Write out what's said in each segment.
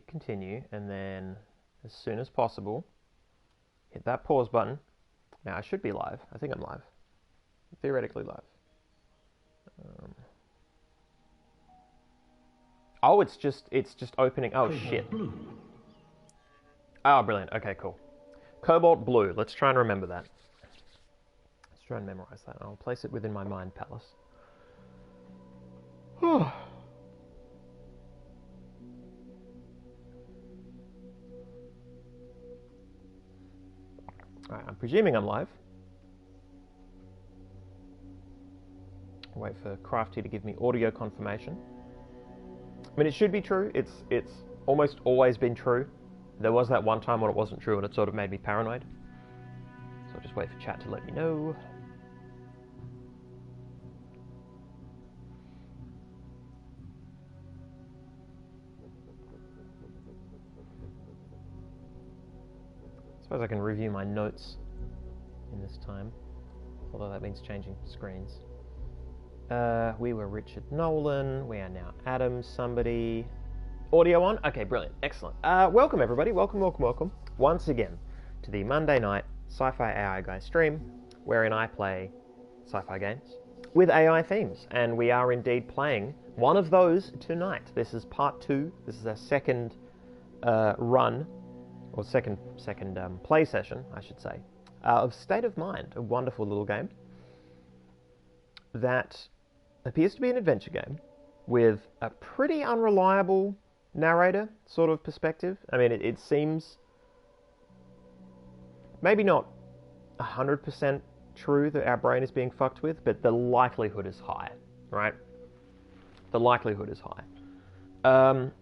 continue, and then as soon as possible, hit that pause button. Now I should be live. I think I'm live. Theoretically live. Oh, it's just opening. Oh, shit. Blue. Oh, brilliant. Okay, cool. Cobalt blue. Let's try and remember that. Let's try and memorize that. I'll place it within my mind palace. Alright, I'm presuming I'm live. Wait for Crafty to give me audio confirmation. I mean, it should be true. It's almost always been true. There was that one time when it wasn't true and it sort of made me paranoid. So I'll just wait for chat to let me know. I suppose I can review my notes in this time, although that means changing screens. We were Richard Nolan. We are now Adam somebody. Audio on? Okay, brilliant. Excellent. Welcome, everybody. Welcome. Once again to the Monday night SciFiAIguy stream, wherein I play sci-fi games with AI themes. And we are indeed playing one of those tonight. This is part 2. This is our second run, or second play session, I should say, of State of Mind, a wonderful little game that appears to be an adventure game with a pretty unreliable narrator sort of perspective. I mean, it seems maybe not 100% true that our brain is being fucked with, but the likelihood is high, right? The likelihood is high.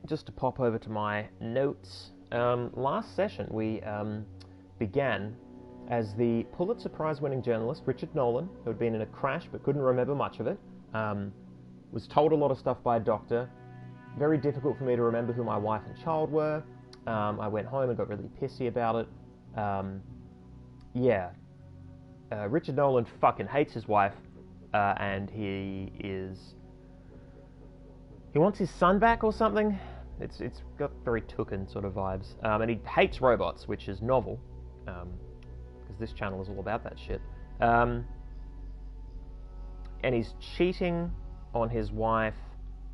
Just to pop over to my notes. Last session we began as the Pulitzer Prize-winning journalist Richard Nolan, who had been in a crash but couldn't remember much of it, was told a lot of stuff by a doctor. Very difficult for me to remember who my wife and child were. I went home and got really pissy about it. Richard Nolan fucking hates his wife, and he wants his son back or something. It's got very Tuken sort of vibes. And he hates robots, which is novel, because this channel is all about that shit. And he's cheating on his wife,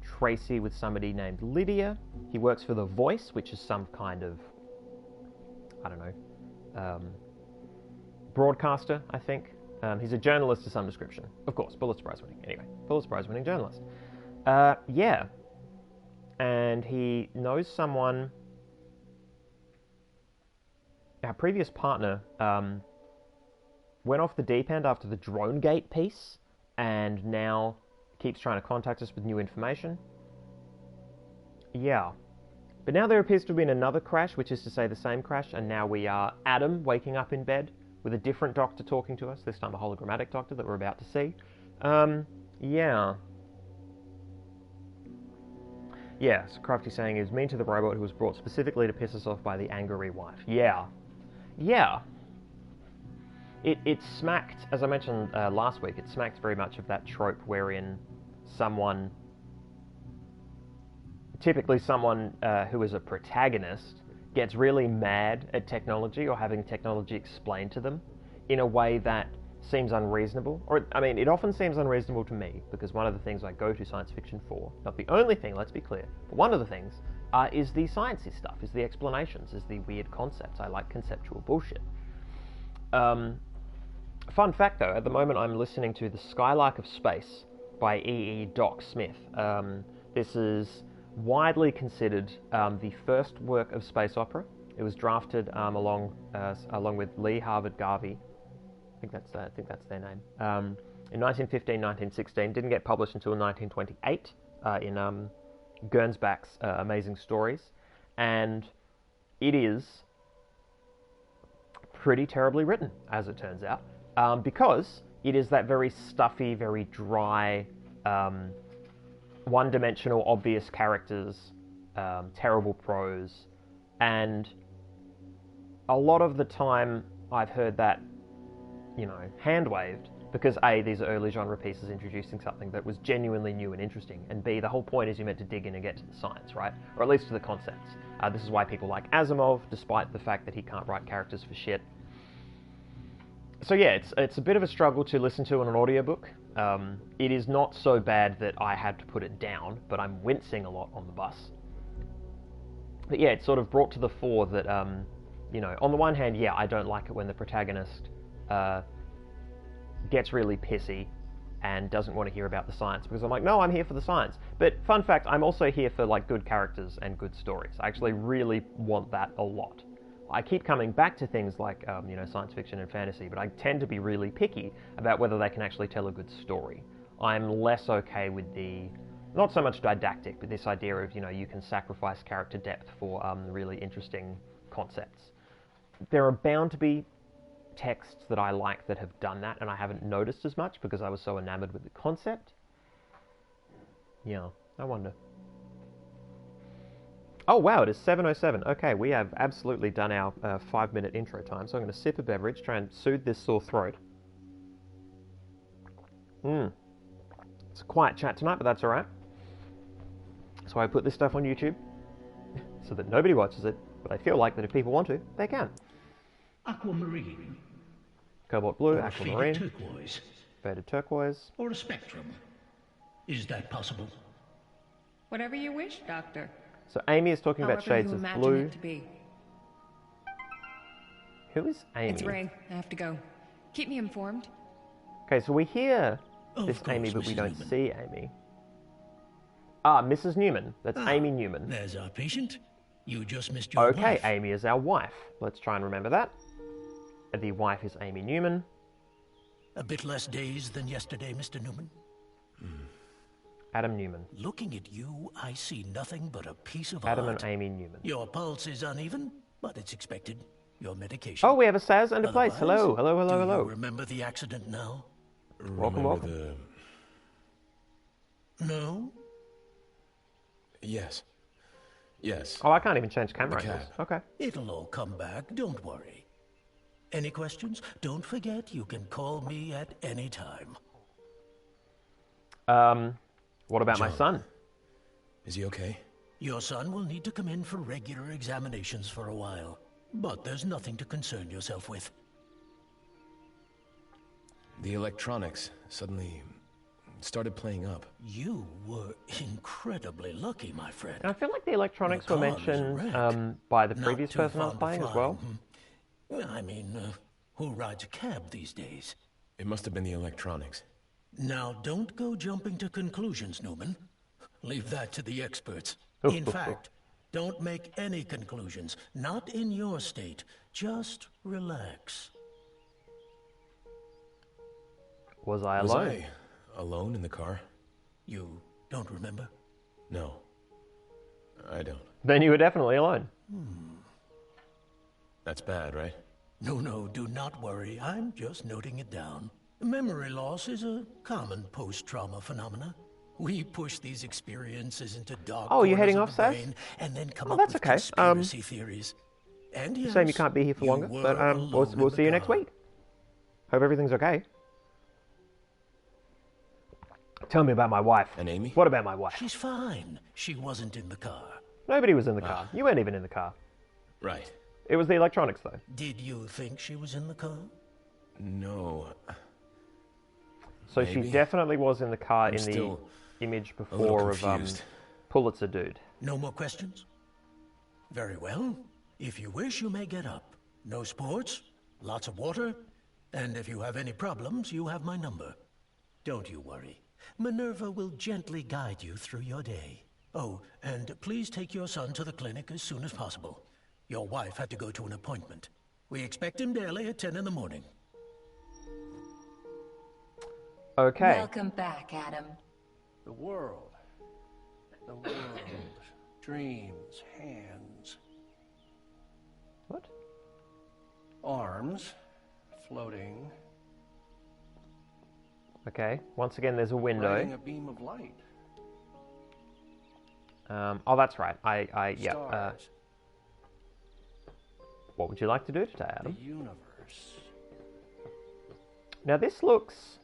Tracy, with somebody named Lydia. He works for The Voice, which is some kind of, I don't know, broadcaster, I think. He's a journalist of some description. Of course, Pulitzer Prize winning. Anyway, Pulitzer Prize winning journalist. And he knows someone. Our previous partner went off the deep end after the drone gate piece, and now keeps trying to contact us with new information. Yeah. But now there appears to have been another crash, which is to say the same crash, and now we are Adam waking up in bed with a different doctor talking to us, this time a hologrammatic doctor that we're about to see. Yeah, so Crafty saying he was mean to the robot who was brought specifically to piss us off by the angry wife. Yeah. It smacked, as I mentioned last week, it smacked very much of that trope wherein someone, typically someone who is a protagonist, gets really mad at technology or having technology explained to them in a way that seems unreasonable. Or, I mean, it often seems unreasonable to me, because one of the things I go to science fiction for, not the only thing, let's be clear, but one of the things is the sciencey stuff, is the explanations, is the weird concepts. I like conceptual bullshit. Fun fact though, at the moment I'm listening to The Skylark of Space by E. Doc Smith. This is widely considered the first work of space opera. It was drafted along with Lee Harvard Garvey. I think that's their name. In 1915, 1916, didn't get published until 1928 in Gernsback's Amazing Stories, and it is pretty terribly written, as it turns out, because it is that very stuffy, very dry, one-dimensional, obvious characters, terrible prose, and a lot of the time I've heard that, hand-waved Because A, these are early genre pieces introducing something that was genuinely new and interesting, and B, the whole point is you're meant to dig in and get to the science, right? Or at least to the concepts. This is why people like Asimov, despite the fact that he can't write characters for shit. So yeah, it's a bit of a struggle to listen to in an audiobook. It is not so bad that I had to put it down, but I'm wincing a lot on the bus. But yeah, it's sort of brought to the fore that, you know, on the one hand, yeah, I don't like it when the protagonist gets really pissy and doesn't want to hear about the science, because I'm like, no, I'm here for the science. But fun fact, I'm also here for like good characters and good stories. I actually really want that a lot. I keep coming back to things like, you know, science fiction and fantasy, but I tend to be really picky about whether they can actually tell a good story. I'm less okay with the, not so much didactic, but this idea of, you know, you can sacrifice character depth for really interesting concepts. There are bound to be texts that I like that have done that, and I haven't noticed as much because I was so enamored with the concept. Yeah, I wonder. Oh wow, it is 7:07. Okay, we have absolutely done our 5-minute intro time, so I'm going to sip a beverage, try and soothe this sore throat. It's a quiet chat tonight, but that's alright. So I put this stuff on YouTube, so that nobody watches it, but I feel like that if people want to, they can. Aquamarine. Cobalt blue, Or aquamarine. faded turquoise. Faded turquoise. Or a spectrum. Is that possible? Whatever you wish, Doctor. So Amy is talking However about shades you of imagine blue. it to be. Who is Amy? It's Ray. I have to go. Keep me informed. Okay, so we hear this Of course, Amy, but we Mrs. don't Newman. see Amy. Ah, Mrs. Newman. That's Amy Newman. There's our patient. You just missed your Okay, wife. Amy is our wife. Let's try and remember that. The wife is Amy Newman. A bit less dazed than yesterday, Mr. Newman. Adam Newman. Looking at you, I see nothing but a piece of Adam art. and Amy Newman. Your pulse is uneven, but it's expected. Your medication. Oh, we have a Saz and a place. Otherwise, Hello, hello, hello, do hello. you remember the accident now? Welcome, welcome. No? Yes. Yes. Oh, I can't even change camera The angles. cab. Okay. It'll all come back, don't worry. Any questions? Don't forget, you can call me at any time. What about my John. son? Is he okay? Your son will need to come in for regular examinations for a while. But there's nothing to concern yourself with. The electronics suddenly started playing up. You were incredibly lucky, my friend. And I feel like the electronics were Your car was mentioned wrecked. by the Not previous too person I was fond of playing as flying, well. I mean, who rides a cab these days? It must have been the electronics. Now, don't go jumping to conclusions, Newman. Leave that to the experts. In fact, don't make any conclusions. Not in your state. Just relax. Was I Was alone? I alone in the car? You don't remember? No. I don't. Then you were definitely alone. That's bad, right? No, do not worry. I'm just noting it down. Memory loss is a common post-trauma phenomena. We push these experiences into dark Oh, you corners heading of off, the Saz? brain and then come Oh, up that's with okay. conspiracy theories. And yes, Shame you can't be here for longer, were but alone we'll in see you the next car. week. Hope everything's okay. Tell me about my wife. And Amy? What about my wife? She's fine. She wasn't in the car. Nobody was in the car. You weren't even in the car. Right. It was the electronics, though. Did you think she was in the car? No. So she Maybe. definitely was in the car I'm in the still image a little before of confused. Pulitzer dude. No more questions? Very well. If you wish, you may get up. No sports, lots of water, and if you have any problems, you have my number. Don't you worry. Minerva will gently guide you through your day. Oh, and please take your son to the clinic as soon as possible. Your wife had to go to an appointment. We expect him daily at 10 in the morning. Okay. Welcome back, Adam. The world. The world. Dreams, hands, What? arms, floating, Okay. Once again, there's a window. riding a beam of light. Oh, that's right. Yeah. Stars, What would you like to do today, Adam? the universe. Now this looks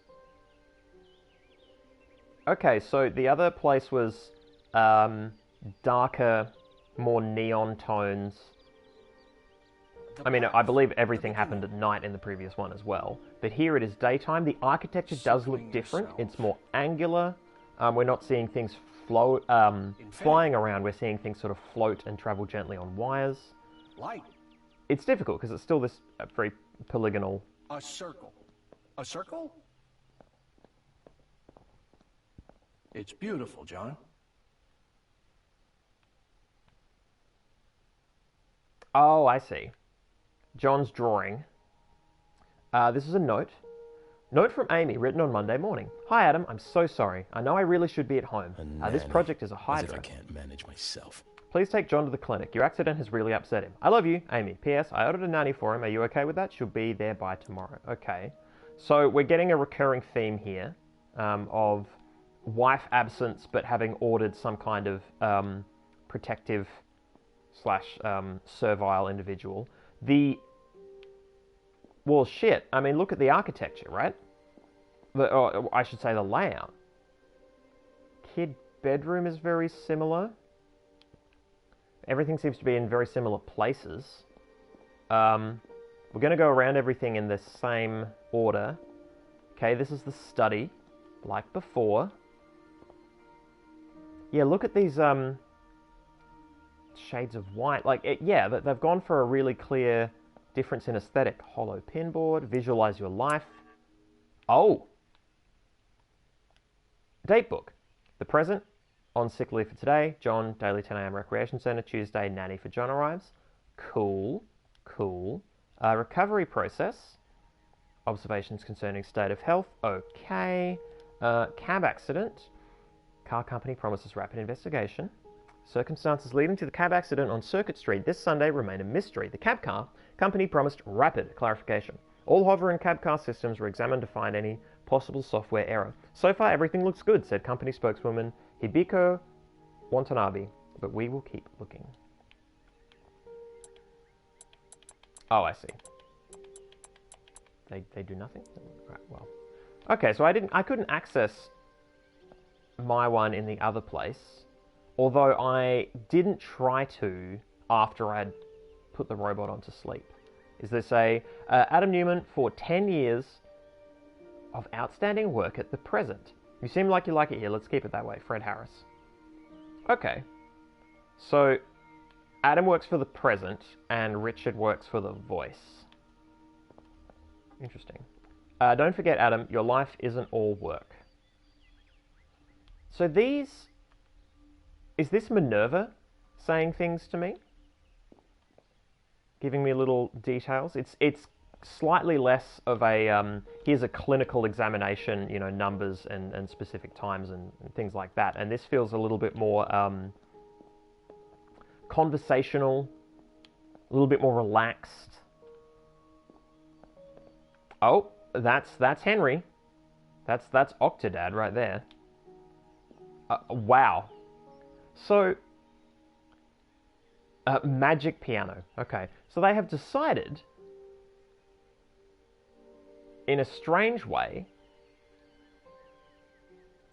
Okay, so the other place was darker, more neon tones. I mean, I believe everything happened at night in the previous one as well. But here it is daytime. The architecture does look different. It's more angular. We're not seeing things flying around. We're seeing things sort of float and travel gently on wires. Light. It's difficult because it's still this very polygonal... A circle. A circle? It's beautiful, John. Oh, I see. John's drawing. This is a note. Note from Amy, written on Monday morning. Hi, Adam. I'm so sorry. I know I really should be at home. This project is a hydra. As if I can't manage myself. Please take John to the clinic. Your accident has really upset him. I love you, Amy. P.S. I ordered a nanny for him. Are you okay with that? She'll be there by tomorrow. Okay. So we're getting a recurring theme here of wife absence, but having ordered some kind of protective / servile individual. Well, shit. I mean, look at the architecture, right? Or I should say the layout. Kid bedroom is very similar. Everything seems to be in very similar places. We're going to go around everything in the same order. Okay, this is the study, like before. Yeah, look at these shades of white. Like, they've gone for a really clear difference in aesthetic. Hollow pinboard, visualize your life. Oh! Date book. The present, on sick leave for today. John, daily 10 a.m. recreation center. Tuesday, nanny for John arrives. Cool. Recovery process. Observations concerning state of health. Okay. Cab accident. Car company promises rapid investigation. Circumstances leading to the cab accident on Circuit Street this Sunday remain a mystery. The cab car company promised rapid clarification. All hover and cab car systems were examined to find any possible software error. So far, everything looks good, said company spokeswoman Hibiko Watanabe, but we will keep looking. Oh, I see. They do nothing? Right, well. Okay, so I couldn't access my one in the other place. Although I didn't try to after I'd put the robot on to sleep. Is this Adam Newman for 10 years of outstanding work at the present. You seem like you like it here. Let's keep it that way. Fred Harris. Okay. So Adam works for the present and Richard works for the voice. Interesting. Don't forget, Adam, your life isn't all work. So these... Is this Minerva saying things to me? Giving me little details? It's slightly less of a, here's a clinical examination, you know, numbers and specific times and things like that. And this feels a little bit more conversational, a little bit more relaxed. Oh, that's Henry. That's Octodad right there. Wow. So, magic piano. Okay, so they have decided, in a strange way,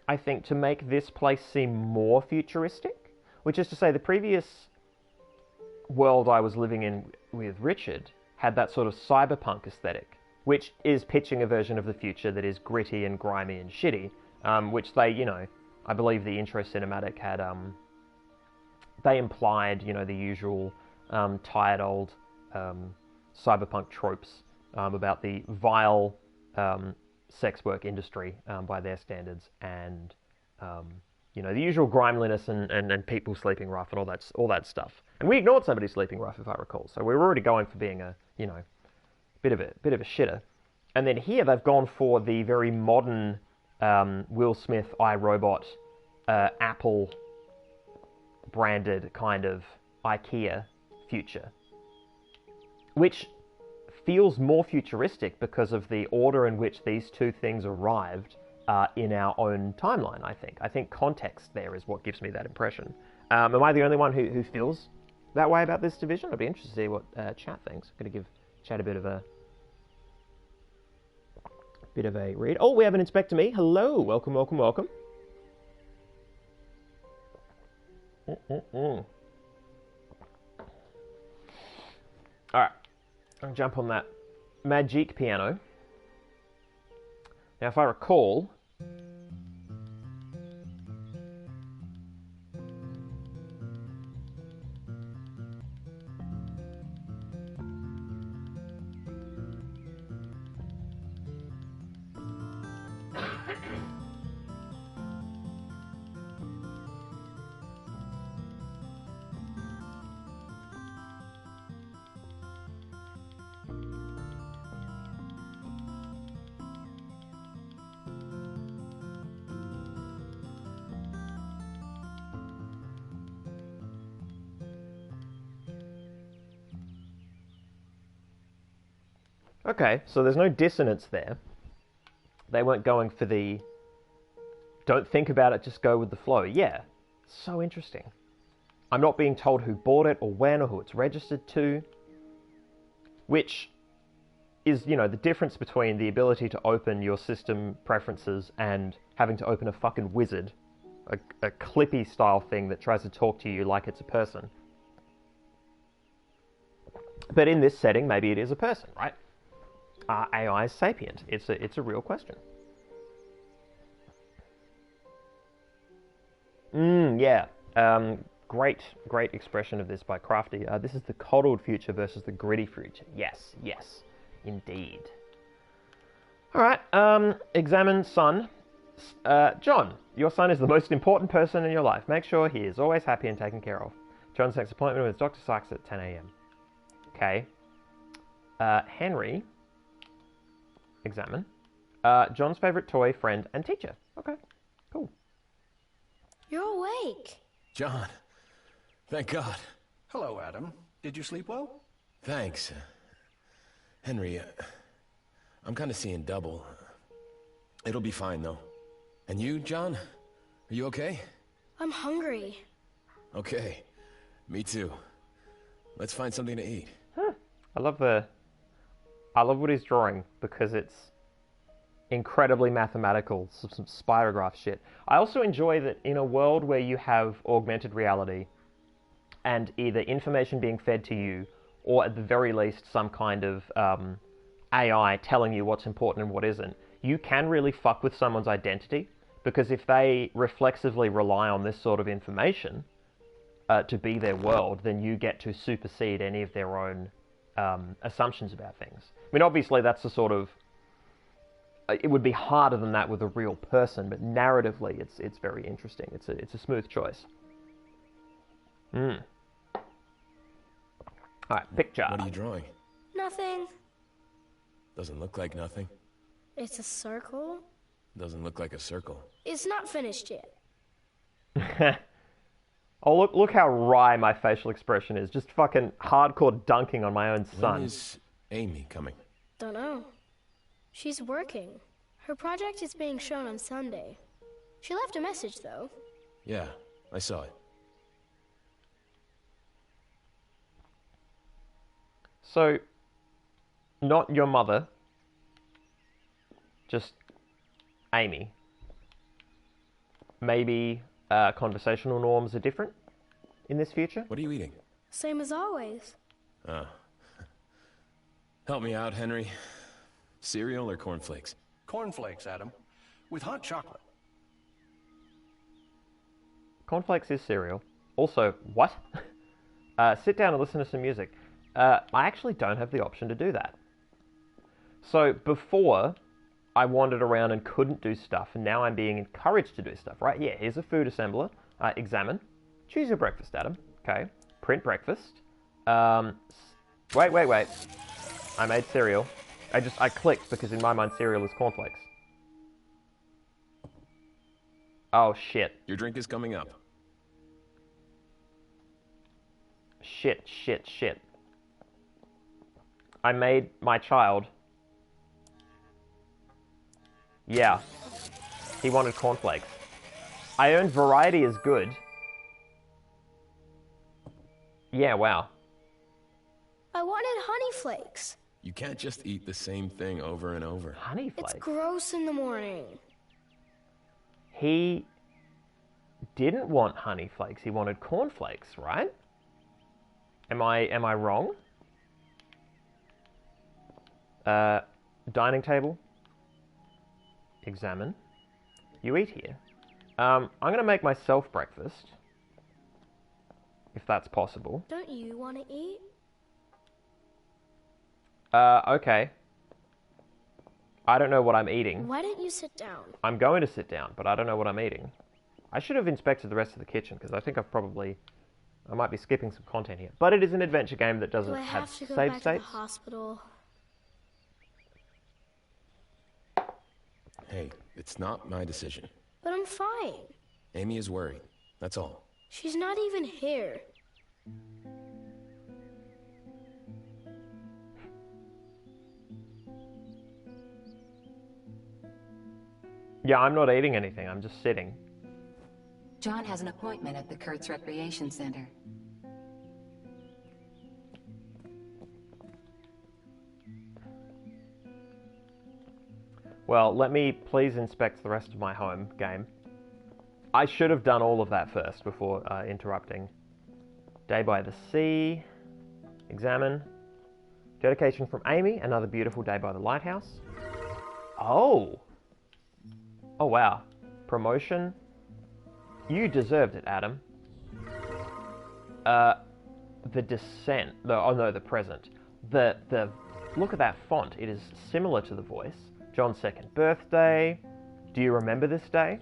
I think, to make this place seem more futuristic. Which is to say, the previous world I was living in with Richard had that sort of cyberpunk aesthetic, which is pitching a version of the future that is gritty and grimy and shitty, which they, you know, I believe the intro cinematic had... They implied, you know, the usual tired old cyberpunk tropes about the vile sex work industry by their standards, and you know, the usual grimeliness and people sleeping rough and all that stuff. And we ignored somebody sleeping rough, if I recall. So we were already going for being a, you know, bit of a shitter. And then here they've gone for the very modern Will Smith iRobot Apple branded kind of IKEA future, which feels more futuristic because of the order in which these two things arrived in our own timeline, I think. I think context there is what gives me that impression. Am I the only one who feels that way about this division? I'd be interested to see what chat thinks. I'm going to give chat a bit of a read. Oh, we have an Inspector Me. Hello, welcome. Alright, I'll jump on that magic piano. Now, if I recall, okay, so there's no dissonance there. They weren't going for the don't think about it, just go with the flow. Yeah, so interesting. I'm not being told who bought it or when or who it's registered to, which is, you know, the difference between the ability to open your system preferences and having to open a fucking wizard, a Clippy style thing that tries to talk to you like it's a person. But in this setting, maybe it is a person, right? Are AIs sapient? It's a real question. Yeah. Great expression of this by Crafty. This is the coddled future versus the gritty future. Yes, indeed. All right. Examine son. John, your son is the most important person in your life. Make sure he is always happy and taken care of. John's next appointment with Dr. Sykes at 10 a.m. Okay. Henry. Examine. John's favorite toy, friend, and teacher. Okay, cool. You're awake. John, thank God. Hello, Adam. Did you sleep well? Thanks. Henry, I'm kind of seeing double. It'll be fine, though. And you, John? Are you okay? I'm hungry. Okay. Me too. Let's find something to eat. Huh. I love what he's drawing because it's incredibly mathematical, some spirograph shit. I also enjoy that in a world where you have augmented reality and either information being fed to you or at the very least some kind of AI telling you what's important and what isn't, you can really fuck with someone's identity, because if they reflexively rely on this sort of information to be their world, then you get to supersede any of their own assumptions about things. I mean, obviously that's the sort of... It would be harder than that with a real person, but narratively it's very interesting. It's a smooth choice. Alright, picture. What are you drawing? Nothing. Doesn't look like nothing. It's a circle. Doesn't look like a circle. It's not finished yet. Oh, look how wry my facial expression is. Just fucking hardcore dunking on my own son. When is Amy coming? Don't know. She's working. Her project is being shown on Sunday. She left a message, though. Yeah, I saw it. So, not your mother, just Amy. Maybe conversational norms are different in this future? What are you eating? Same as always. Help me out, Henry. Cereal or cornflakes? Cornflakes, Adam. With hot chocolate. Cornflakes is cereal. Also, what? Sit down and listen to some music. I actually don't have the option to do that. So before, I wandered around and couldn't do stuff, and now I'm being encouraged to do stuff, right? Yeah, here's a food assembler. Examine. Choose your breakfast, Adam. Okay. Print breakfast. Wait. I made cereal. I clicked because in my mind cereal is cornflakes. Oh, shit. Your drink is coming up. Shit. I made my child. Yeah. He wanted cornflakes. I earned variety is good. Yeah, wow. I wanted honey flakes. You can't just eat the same thing over and over. Honey flakes? It's gross in the morning. He didn't want honey flakes. He wanted cornflakes, right? Am I wrong? Dining table. Examine. You eat here. I'm going to make myself breakfast. If that's possible. Don't you want to eat? Okay. I don't know what I'm eating. Why don't you sit down? I'm going to sit down, but I don't know what I'm eating. I should have inspected the rest of the kitchen, because I think I might be skipping some content here. But it is an adventure game that doesn't Do I have have to go save back states. to the hospital? Hey, it's not my decision. But I'm fine. Amy is worried. That's all. She's not even here. Yeah, I'm not eating anything. I'm just sitting. John has an appointment at the Kurtz Recreation Center. Well, let me please inspect the rest of my home game. I should have done all of that first before interrupting. Day by the sea. Examine. Dedication from Amy. Another beautiful day by the lighthouse. Oh! Oh, wow. Promotion. You deserved it, Adam. The Descent. The Present. The look at that font. It is similar to the voice. John's second birthday. Do you remember this day?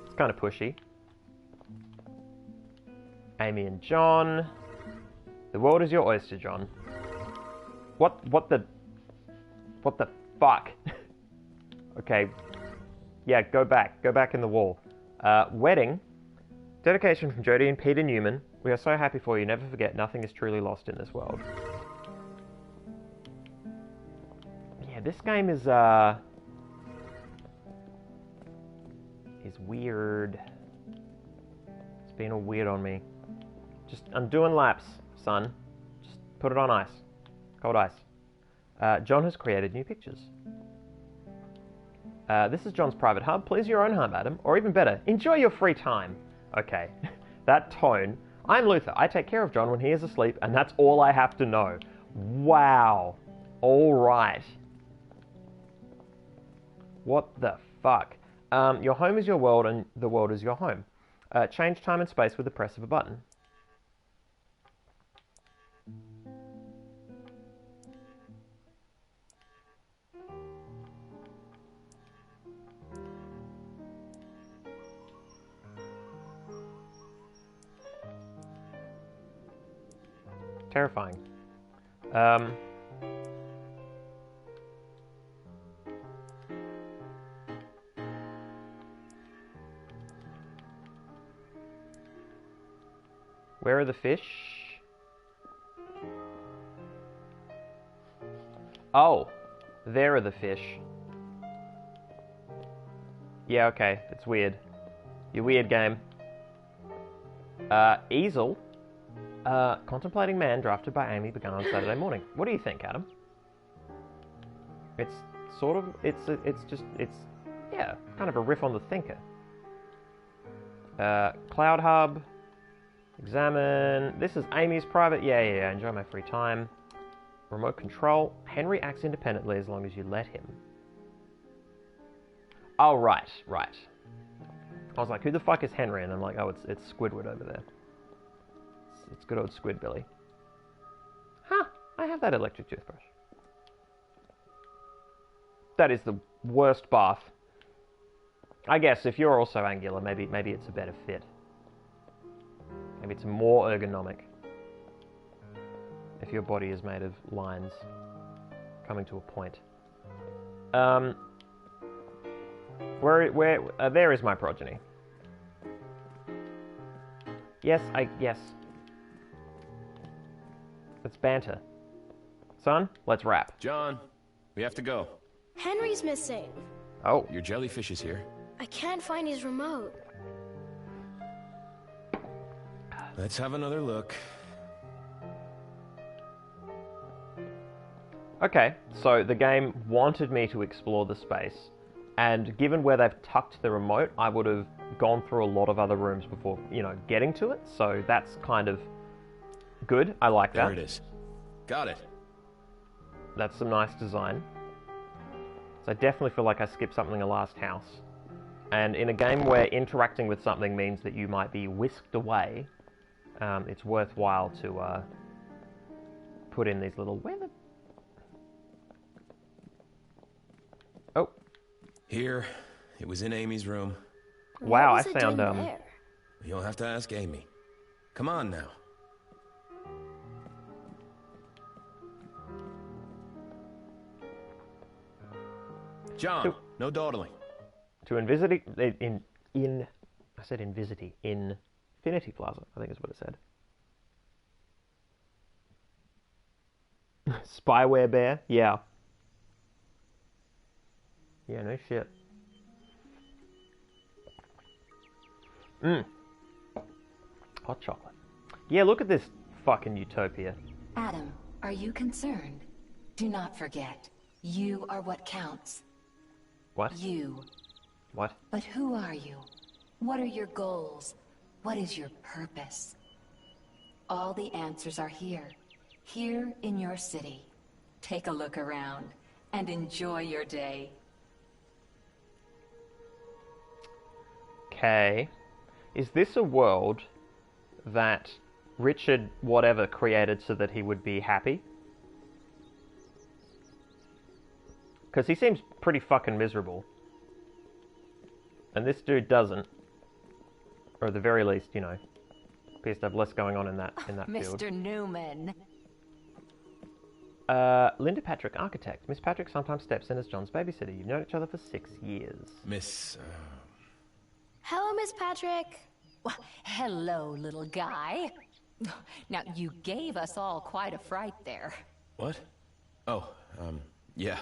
It's kind of pushy. Amy and John. The world is your oyster, John. What the fuck? Okay. Yeah, go back in the wall. Wedding. Dedication from Jody and Peter Newman. We are so happy for you. Never forget, nothing is truly lost in this world. Yeah, this game is weird. It's been all weird on me. I'm doing laps, son. Just put it on ice. Cold ice. John has created new pictures. This is John's private hub. Please your own hub, Adam. Or even better, enjoy your free time. Okay, that tone. I'm Luther. I take care of John when he is asleep, and that's all I have to know. Wow. All right. What the fuck? Your home is your world, and the world is your home. Change time and space with the press of a button. Terrifying. Where are the fish? Oh, there are the fish. Yeah, okay, it's weird. You weird game. Easel. Contemplating Man, drafted by Amy, began on Saturday morning. What do you think, Adam? It's sort of, yeah, kind of a riff on the thinker. Cloud Hub. Examine. This is Amy's private. Yeah. Enjoy my free time. Remote control. Henry acts independently as long as you let him. Oh, right. I was like, who the fuck is Henry? And I'm like, oh, it's Squidward over there. It's good old Squidbilly. Huh, I have that electric toothbrush. That is the worst bath. I guess if you're also angular, maybe it's a better fit. Maybe it's more ergonomic. If your body is made of lines coming to a point. There is my progeny. Yes. Let's banter. Son, let's rap. John, we have to go. Henry's missing. Oh. Your jellyfish is here. I can't find his remote. Let's have another look. Okay, so the game wanted me to explore the space, and given where they've tucked the remote, I would have gone through a lot of other rooms before, you know, getting to it. So that's kind of good. I like that. There it is. Got it. That's some nice design. So I definitely feel like I skipped something in the last house. And in a game where interacting with something means that you might be whisked away, it's worthwhile to put in these little... Oh. Here, it was in Amy's room. Wow, I What was it found... doing there? You'll have to ask Amy. Come on now. John, no dawdling. To Invisity... I said Invisity. Infinity Plaza, I think is what it said. Spyware bear? Yeah. Yeah, no shit. Hot chocolate. Yeah, look at this fucking utopia. Adam, are you concerned? Do not forget, you are what counts. What? You. What? But who are you? What are your goals? What is your purpose? All the answers are here. Here in your city. Take a look around and enjoy your day. Okay. Is this a world that Richard whatever created so that he would be happy? Because he seems pretty fucking miserable. And this dude doesn't. Or at the very least, you know, appears to have less going on in that field. Mr. Newman. Linda Patrick, architect. Miss Patrick sometimes steps in as John's babysitter. You've known each other for 6 years. Miss, Hello, Miss Patrick. Well, hello, little guy. Now, you gave us all quite a fright there. What? Oh, yeah.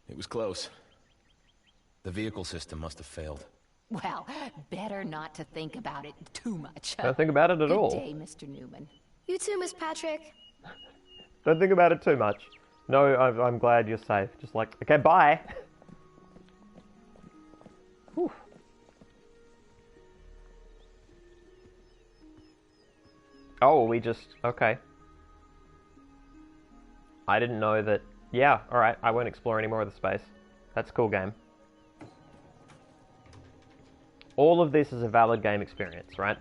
It was close. The vehicle system must have failed. Well, better not to think about it too much. Don't think about it at all. Good day, Mr. Newman. You too, Miss Patrick. Don't think about it too much. No, I'm glad you're safe. Just like, okay, bye. Whew. Oh, we just... Okay. I didn't know that... Yeah, alright. I won't explore any more of the space. That's a cool game. All of this is a valid game experience, right?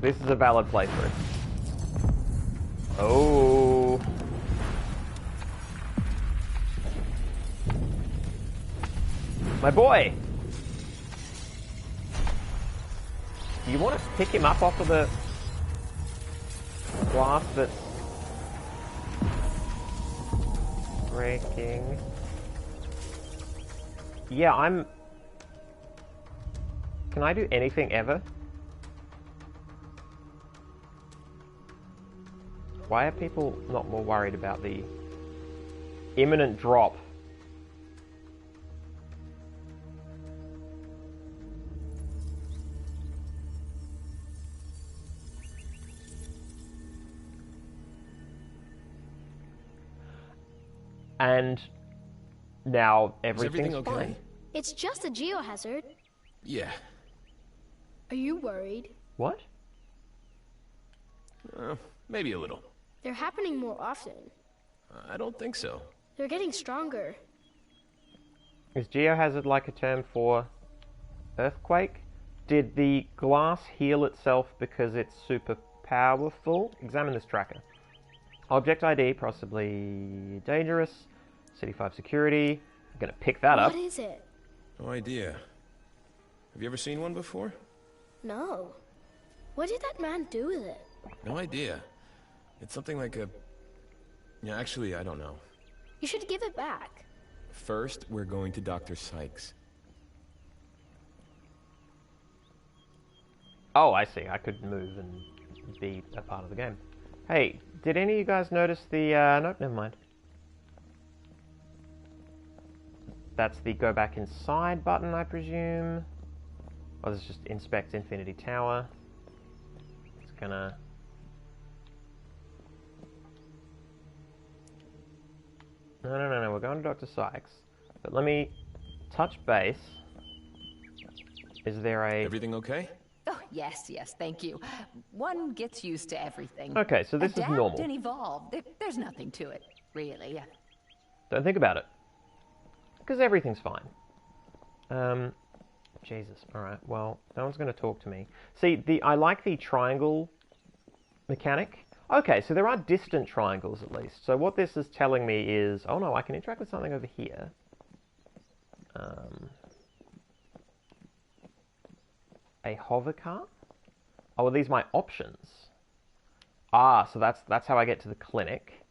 This is a valid playthrough. Oh. My boy! You want to pick him up off of the glass that's breaking? Yeah, I'm... Can I do anything ever? Why are people not more worried about the imminent drop? And now everything's okay? fine. It's just a geohazard. Yeah. Are you worried? What? Maybe a little. They're happening more often. I don't think so. They're getting stronger. Is geohazard like a term for earthquake? Did the glass heal itself because it's super powerful? Examine this tracker. Object ID, possibly dangerous. City 5 security. I'm gonna pick that up. What is it? No idea. Have you ever seen one before? No. What did that man do with it? No idea. It's something like a... Yeah, actually, I don't know. You should give it back. First, we're going to Dr. Sykes. Oh, I see. I could move and be a part of the game. Hey, did any of you guys notice the... Nope, never mind. That's the go back inside button, I presume. Oh, this is just inspect Infinity Tower. It's gonna... No, we're going to Dr. Sykes. But let me touch base Is there a... Everything okay? Oh, yes, thank you. One gets used to everything. Okay, so this is normal. Adapt and evolve. There's nothing to it, really. Don't think about it. Because everything's fine. Jesus. Alright, well, no one's going to talk to me. See, I like the triangle mechanic. Okay, so there are distant triangles at least. So what this is telling me is... Oh no, I can interact with something over here. A hover car? Oh, are these my options? Ah, so that's how I get to the clinic.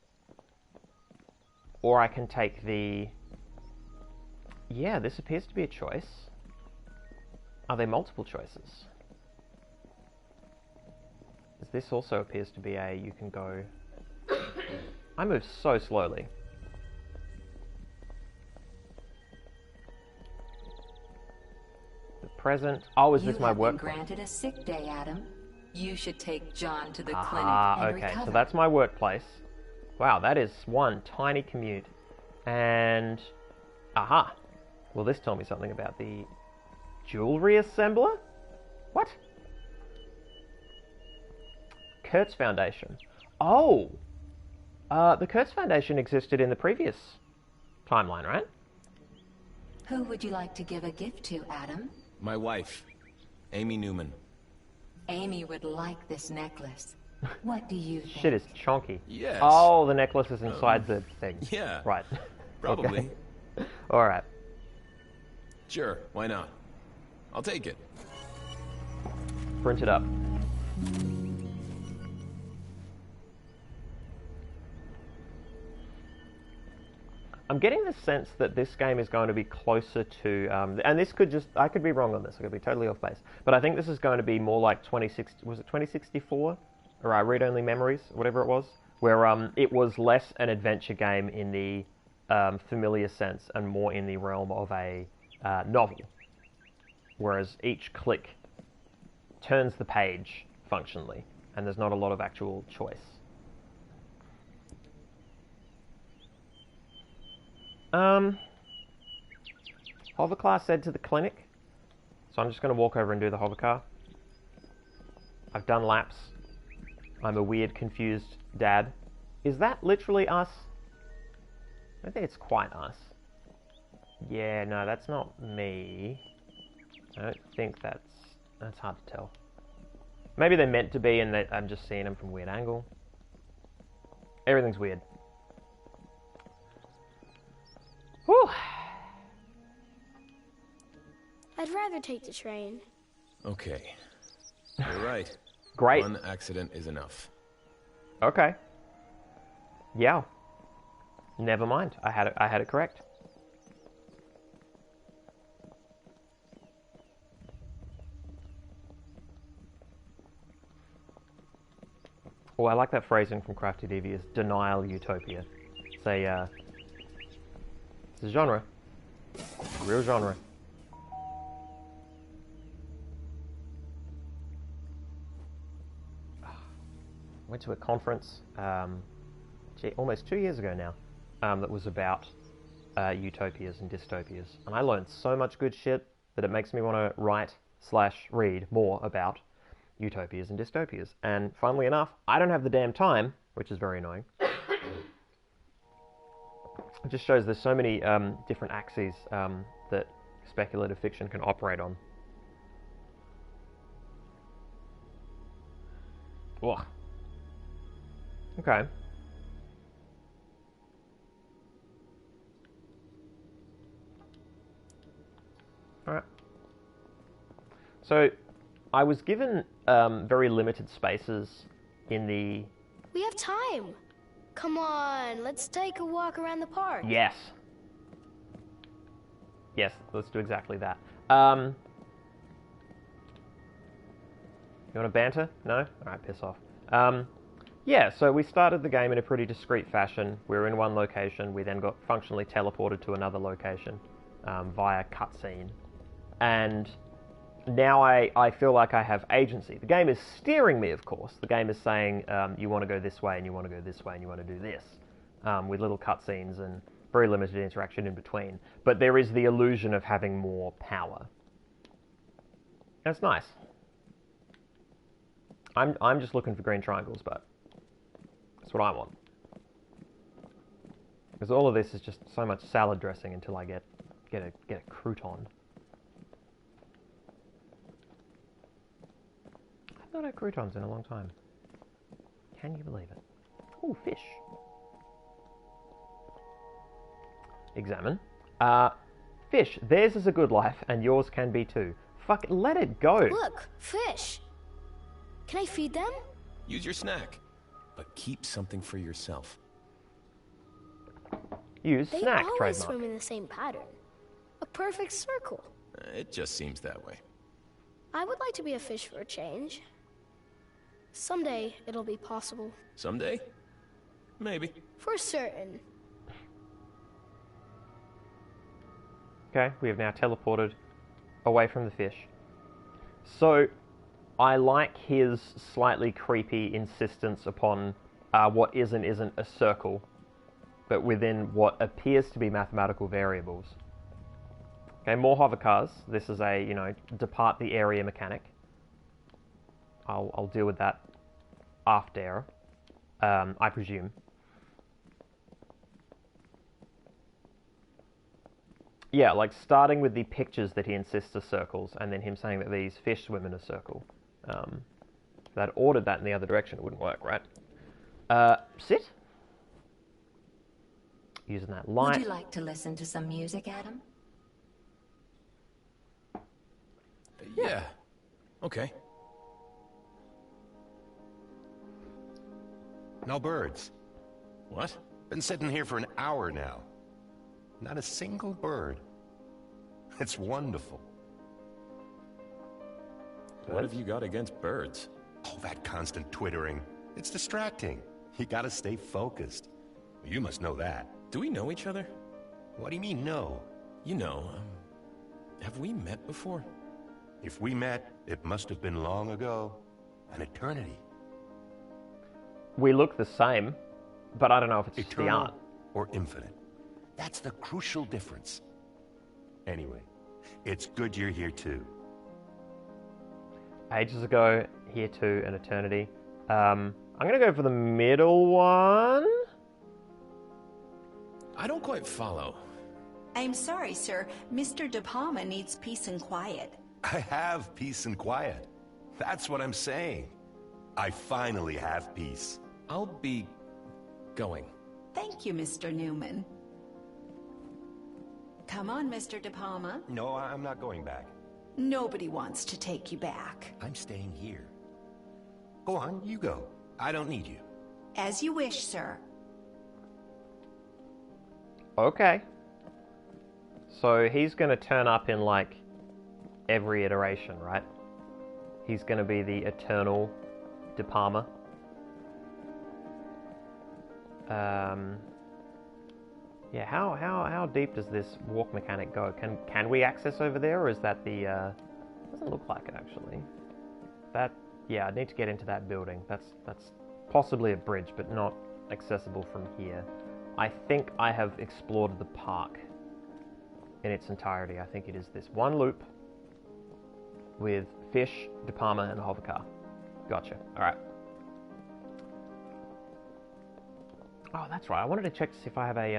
Or I can take the... Yeah, this appears to be a choice. Are there multiple choices? This also appears to be a... You can go... I move so slowly. The present... Oh, is this my work? You have been granted a sick day, Adam. You should take John to the clinic and okay, recover. so that's my workplace. Wow, that is one tiny commute. And... Aha! Will this tell me something about the jewelry assembler? What? Kurtz Foundation. Oh! The Kurtz Foundation existed in the previous timeline, right? Who would you like to give a gift to, Adam? My wife, Amy Newman. Amy would like this necklace. What do you think? Shit is chonky. Yes. Oh, the necklace is inside the thing. Yeah. Right. Probably. Okay. Alright. Sure, why not? I'll take it. Print it up. I'm getting the sense that this game is going to be closer to, and this could just, I could be wrong on this, I could be totally off base, but I think this is going to be more like 2064? Or Read-Only Memories, whatever it was, where it was less an adventure game in the familiar sense and more in the realm of a novel, whereas each click turns the page functionally, and there's not a lot of actual choice. Hover car said to the clinic, so I'm just going to walk over and do the hover car. I've done laps. I'm a weird, confused dad. Is that literally us? I don't think it's quite us. Yeah, no, that's not me. I don't think that's hard to tell. Maybe they're meant to be and I'm just seeing them from a weird angle. Everything's weird. Whew. I'd rather take the train. Okay. You're right. Great. One accident is enough. Okay. Yeah. Never mind. I had it correct. Oh, I like that phrasing from Crafty Devious, denial utopia. It's a genre. Real genre. Went to a conference, almost 2 years ago now, that was about utopias and dystopias. And I learned so much good shit that it makes me want to write/read more about utopias and dystopias. And funnily enough, I don't have the damn time, which is very annoying. It just shows there's so many different axes that speculative fiction can operate on. Ugh. Okay. Alright. So, I was given very limited spaces in the... We have time. Come on, let's take a walk around the park. Yes. Yes, let's do exactly that. You want to banter? No? Alright, piss off. Yeah, so we started the game in a pretty discreet fashion. We were in one location, we then got functionally teleported to another location via cutscene. And now I feel like I have agency. The game is steering me, of course. The game is saying, you want to go this way, and you want to go this way, and you want to do this. With little cutscenes and very limited interaction in between. But there is the illusion of having more power. That's nice. I'm just looking for green triangles, but that's what I want. Because all of this is just so much salad dressing until I get a crouton. I've not had croutons in a long time. Can you believe it? Oh, fish. Examine. Fish, theirs is a good life, and yours can be too. Fuck, let it go. Look, fish. Can I feed them? Use your snack, but keep something for yourself. Use They snack, always trademark. swim in the same pattern. A perfect circle. It just seems that way. I would like to be a fish for a change. Someday it'll be possible. Someday? Maybe. For certain. Okay, we have now teleported away from the fish. So, I like his slightly creepy insistence upon what is and isn't a circle, but within what appears to be mathematical variables. Okay, more hover cars. This is a, depart the area mechanic. I'll deal with that after, I presume. Yeah, like starting with the pictures that he insists are circles, and then him saying that these fish swim in a circle. If they'd ordered that in the other direction, it wouldn't work, right? Sit. Using that light. Would you like to listen to some music, Adam? Yeah. Okay. No birds. What? Been sitting here for an hour now. Not a single bird. It's wonderful. What have you got against birds? Oh, that constant twittering. It's distracting. You gotta stay focused. You must know that. Do we know each other? What do you mean, no? You know, have we met before? If we met, it must have been long ago. An eternity. We look the same, but I don't know if it's just the Eternal art. or infinite. That's the crucial difference. Anyway, it's good you're here too. Ages ago, here too, an eternity. I'm gonna go for the middle one. I don't quite follow. I'm sorry, sir. Mr. De Palma needs peace and quiet. I have peace and quiet. That's what I'm saying. I finally have peace. I'll be going. Thank you, Mr. Newman. Come on, Mr. De Palma. No, I'm not going back. Nobody wants to take you back. I'm staying here. Go on, you go. I don't need you. As you wish, sir. Okay. So he's gonna turn up in like every iteration, right? He's gonna be the eternal De Palma. Yeah, how deep does this walk mechanic go? Can we access over there, or is that the doesn't look like it actually. That, yeah, I need to get into that building. That's possibly a bridge, but not accessible from here. I think I have explored the park in its entirety. I think it is this one loop with fish, De Palma, and a hover car. Gotcha. All right. Oh, that's right. I wanted to check to see if I have a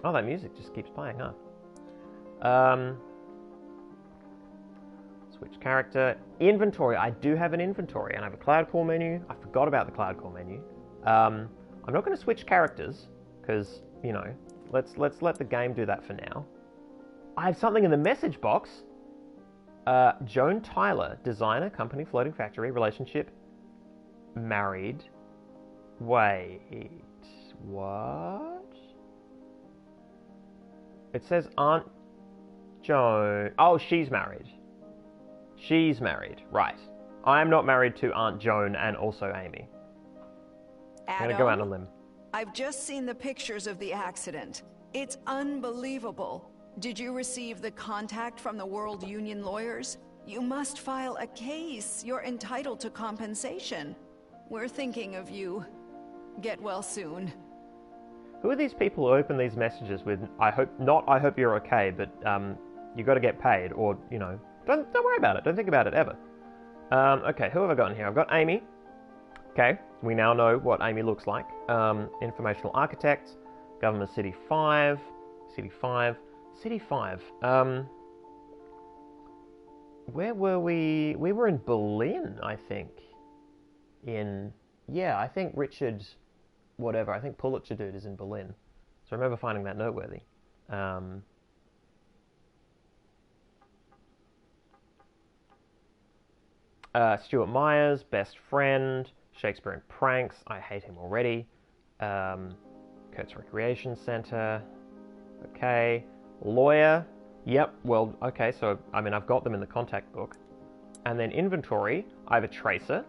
oh, that music just keeps playing, huh? Switch character. Inventory. I do have an inventory, and I have a cloud call menu. I forgot about the cloud call menu. I'm not going to switch characters because, you know, let's let the game do that for now. I have something in the message box. Joan Tyler, designer, company, floating factory, relationship, married. Wait, what? It says Aunt Joan. Oh, she's married. She's married, right. I am not married to Aunt Joan and also Amy. I'm gonna go out on a limb. I've just seen the pictures of the accident. It's unbelievable. Did you receive the contact from the World Union lawyers? You must file a case. You're entitled to compensation. We're thinking of you. Get well soon. Who are these people who open these messages with, I hope you're okay, but you gotta get paid, or, you know, Don't worry about it. Don't think about it ever. Okay, who have I got in here? I've got Amy. Okay, we now know what Amy looks like. Informational architect, government city 5, city 5, city 5. Where were we? We were in Berlin, I think. Yeah, I think Richard, whatever, I think Pulitzer dude is in Berlin. So I remember finding that noteworthy. Stuart Myers, best friend, Shakespeare in pranks, I hate him already. Kurt's Recreation Center, okay. Lawyer, yep, well, okay, so, I mean, I've got them in the contact book. And then inventory, I have a tracer,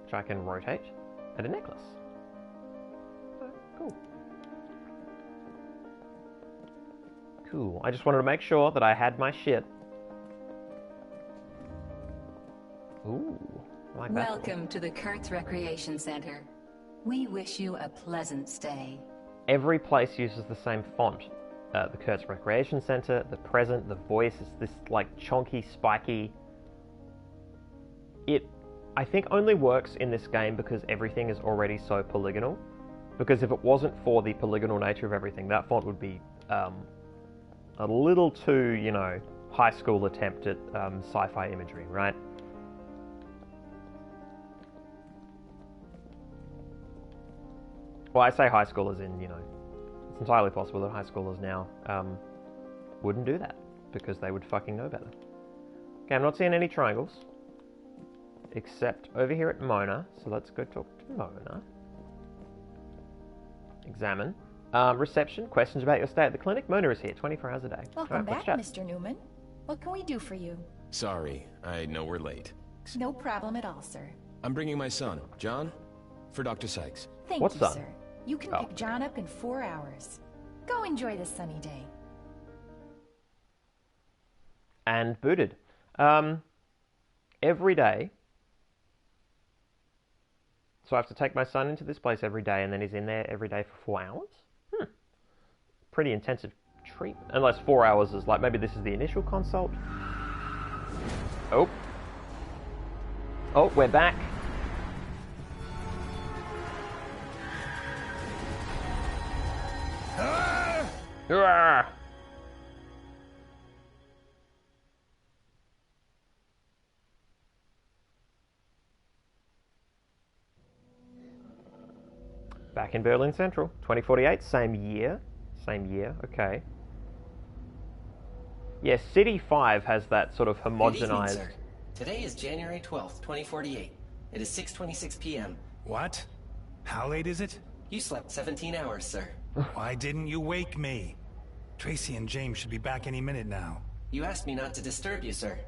which I can rotate, and a necklace. Oh, cool. Cool, I just wanted to make sure that I had my shit. Ooh, I like that. Welcome to the Kurtz Recreation Center. We wish you a pleasant stay. Every place uses the same font. The Kurtz Recreation Center, the present, the voice is this like chonky, spiky. It, I think, only works in this game because everything is already so polygonal. Because if it wasn't for the polygonal nature of everything, that font would be a little too, you know, high school attempt at sci-fi imagery, right? Well, I say high school as in, you know, it's entirely possible that high schoolers now wouldn't do that because they would fucking know better. Okay, I'm not seeing any triangles except over here at Mona, so let's go talk to Mona. Examine. Reception, questions about your stay at the clinic. Mona is here 24 hours a day. Welcome back, Mr. Newman. What can we do for you? Sorry, I know we're late. No problem at all, sir. I'm bringing my son, John, for Dr. Sykes. Thank What you, son? sir. You can pick John up in 4 hours. Go enjoy this sunny day. And booted. Every day. So I have to take my son into this place every day and then he's in there every day for 4 hours? Pretty intensive treatment. Unless 4 hours is like, maybe this is the initial consult. Oh. Oh, we're back. Ah! Back in Berlin Central, 2048, same year, okay. Yeah, City 5 has that sort of homogenized... Good evening, sir. Today is January 12th, 2048. It is 6:26 p.m. What? How late is it? You slept 17 hours, sir. Why didn't you wake me? Tracy and James should be back any minute now. You asked me not to disturb you, sir.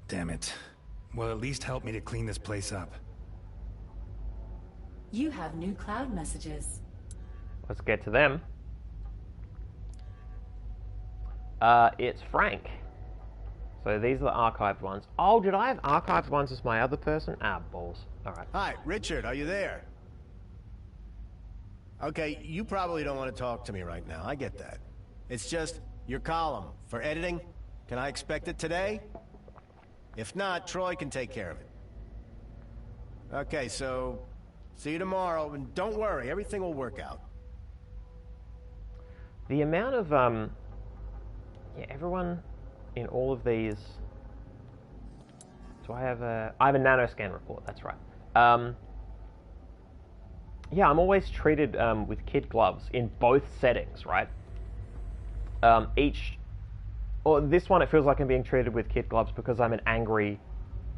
Damn it. Well, at least help me to clean this place up. You have new cloud messages. Let's get to them. It's Frank. So these are the archived ones. Oh, did I have archived ones as my other person? Ah, balls. Alright. Hi, Richard, are you there? Okay, you probably don't want to talk to me right now, I get that. It's just, your column, for editing, can I expect it today? If not, Troy can take care of it. Okay, so, see you tomorrow, and don't worry, everything will work out. The amount of, yeah, everyone in all of these... Do I have a... I have a nanoscan report, that's right. Yeah, I'm always treated with kid gloves in both settings, right? This one, it feels like I'm being treated with kid gloves because I'm an angry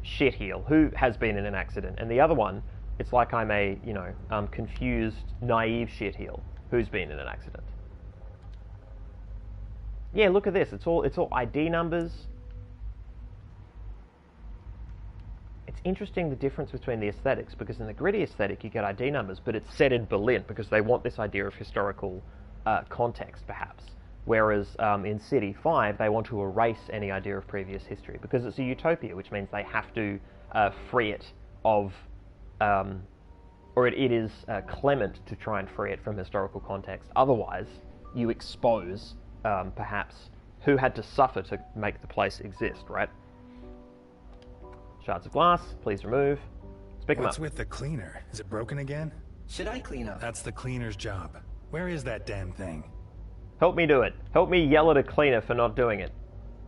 shitheel who has been in an accident. And the other one, it's like I'm a, you know, confused, naive shitheel who's been in an accident. Yeah, look at this. It's all ID numbers. It's interesting the difference between the aesthetics, because in the gritty aesthetic you get ID numbers, but it's set in Berlin because they want this idea of historical context, perhaps. Whereas in City 5 they want to erase any idea of previous history because it's a utopia, which means they have to free it of, or it is clement to try and free it from historical context. Otherwise, you expose perhaps who had to suffer to make the place exist, right? Shards of glass, please remove. Let's pick them up. What's with the cleaner? Is it broken again? Should I clean up? That's the cleaner's job. Where is that damn thing? Help me do it. Help me yell at a cleaner for not doing it.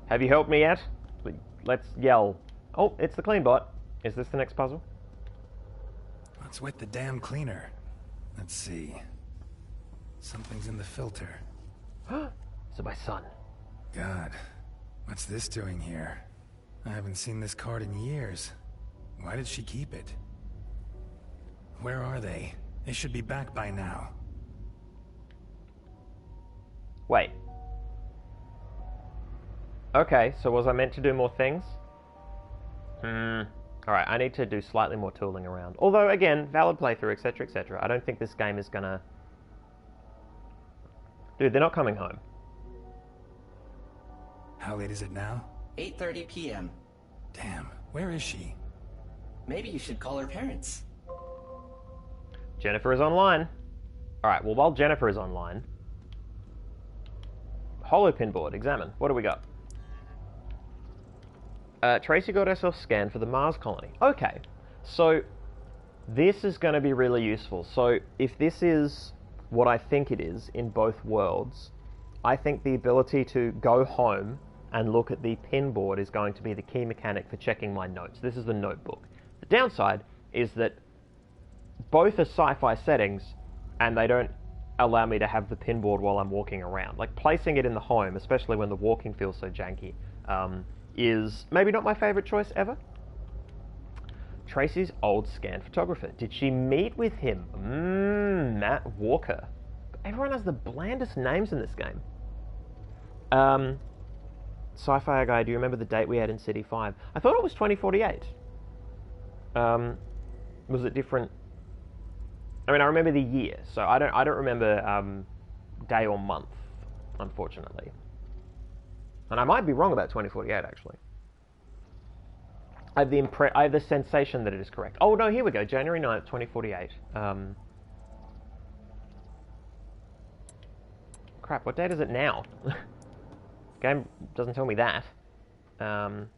Have you helped me yet? Let's yell. Oh, it's the clean bot. Is this the next puzzle? What's with the damn cleaner? Let's see. Something's in the filter. So my son. God, what's this doing here? I haven't seen this card in years. Why did she keep it? Where are they? They should be back by now. Wait. Okay, so was I meant to do more things? Alright, I need to do slightly more tooling around. Although, again, valid playthrough, etc, etc. I don't think this game is gonna... Dude, they're not coming home. How late is it now? 8:30 p.m. Damn, where is she? Maybe you should call her parents. Jennifer is online. Alright, well, while Jennifer is online... Holo pinboard, examine. What do we got? Tracy got herself scanned for the Mars colony. Okay, so this is going to be really useful. So if this is what I think it is in both worlds, I think the ability to go home and look at the pinboard is going to be the key mechanic for checking my notes. This is the notebook. The downside is that both are sci-fi settings and they don't allow me to have the pinboard while I'm walking around. Like placing it in the home, especially when the walking feels so janky, is maybe not my favourite choice ever. Tracy's old scan photographer. Did she meet with him? Matt Walker. Everyone has the blandest names in this game. SciFiAIguy, do you remember the date we had in City 5? I thought it was 2048. Was it different? I mean, I remember the year, so I don't remember day or month, unfortunately. And I might be wrong about 2048, actually. I have the sensation that it is correct. Oh, no, here we go. January 9th, 2048. Crap, what date is it now? Game doesn't tell me that. Am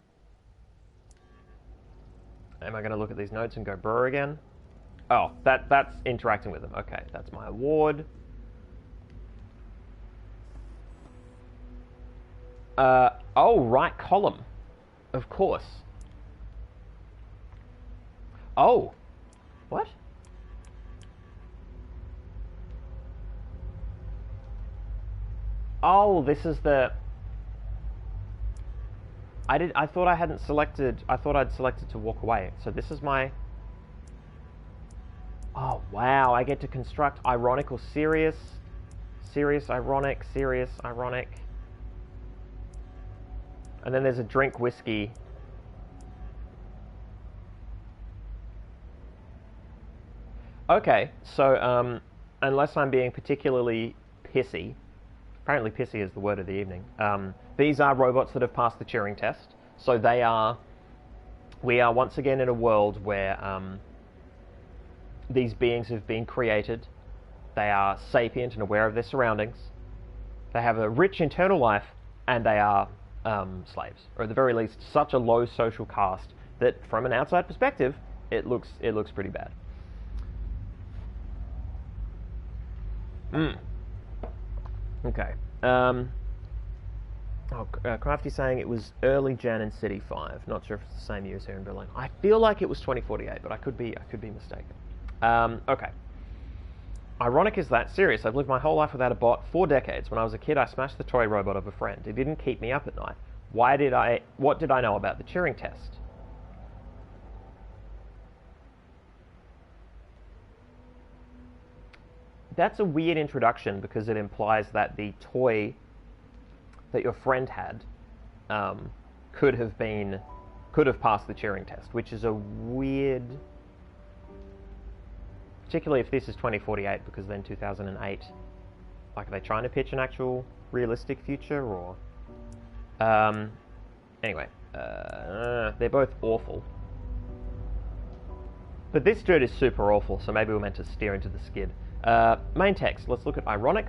I going to look at these notes and go brr again? Oh, that's interacting with them. Okay, that's my award. Oh, right column. Of course. Oh. What? Oh, this is the... I thought I hadn't selected... I thought I'd selected to walk away. So this is my... Oh, wow. I get to construct ironic or serious. Serious, ironic, serious, ironic. And then there's a drink whiskey. Okay, so unless I'm being particularly pissy, apparently pissy is the word of the evening, these are robots that have passed the Turing test. So we are once again in a world where these beings have been created. They are sapient and aware of their surroundings. They have a rich internal life, and they are slaves, or at the very least, such a low social caste that, from an outside perspective, it looks pretty bad. Okay. Crafty saying it was early Jan in City 5. Not sure if it's the same year as here in Berlin. I feel like it was 2048, but I could be mistaken. Okay. Ironic is that serious. I've lived my whole life without a bot, 4 decades. When I was a kid, I smashed the toy robot of a friend. It didn't keep me up at night. What did I know about the Turing test? That's a weird introduction because it implies that the toy that your friend had could have passed the Turing test, which is a weird... Particularly if this is 2048, because then 2008... Like, are they trying to pitch an actual realistic future, or... Anyway, they're both awful. But this dude is super awful, so maybe we're meant to steer into the skid. Main text, let's look at ironic.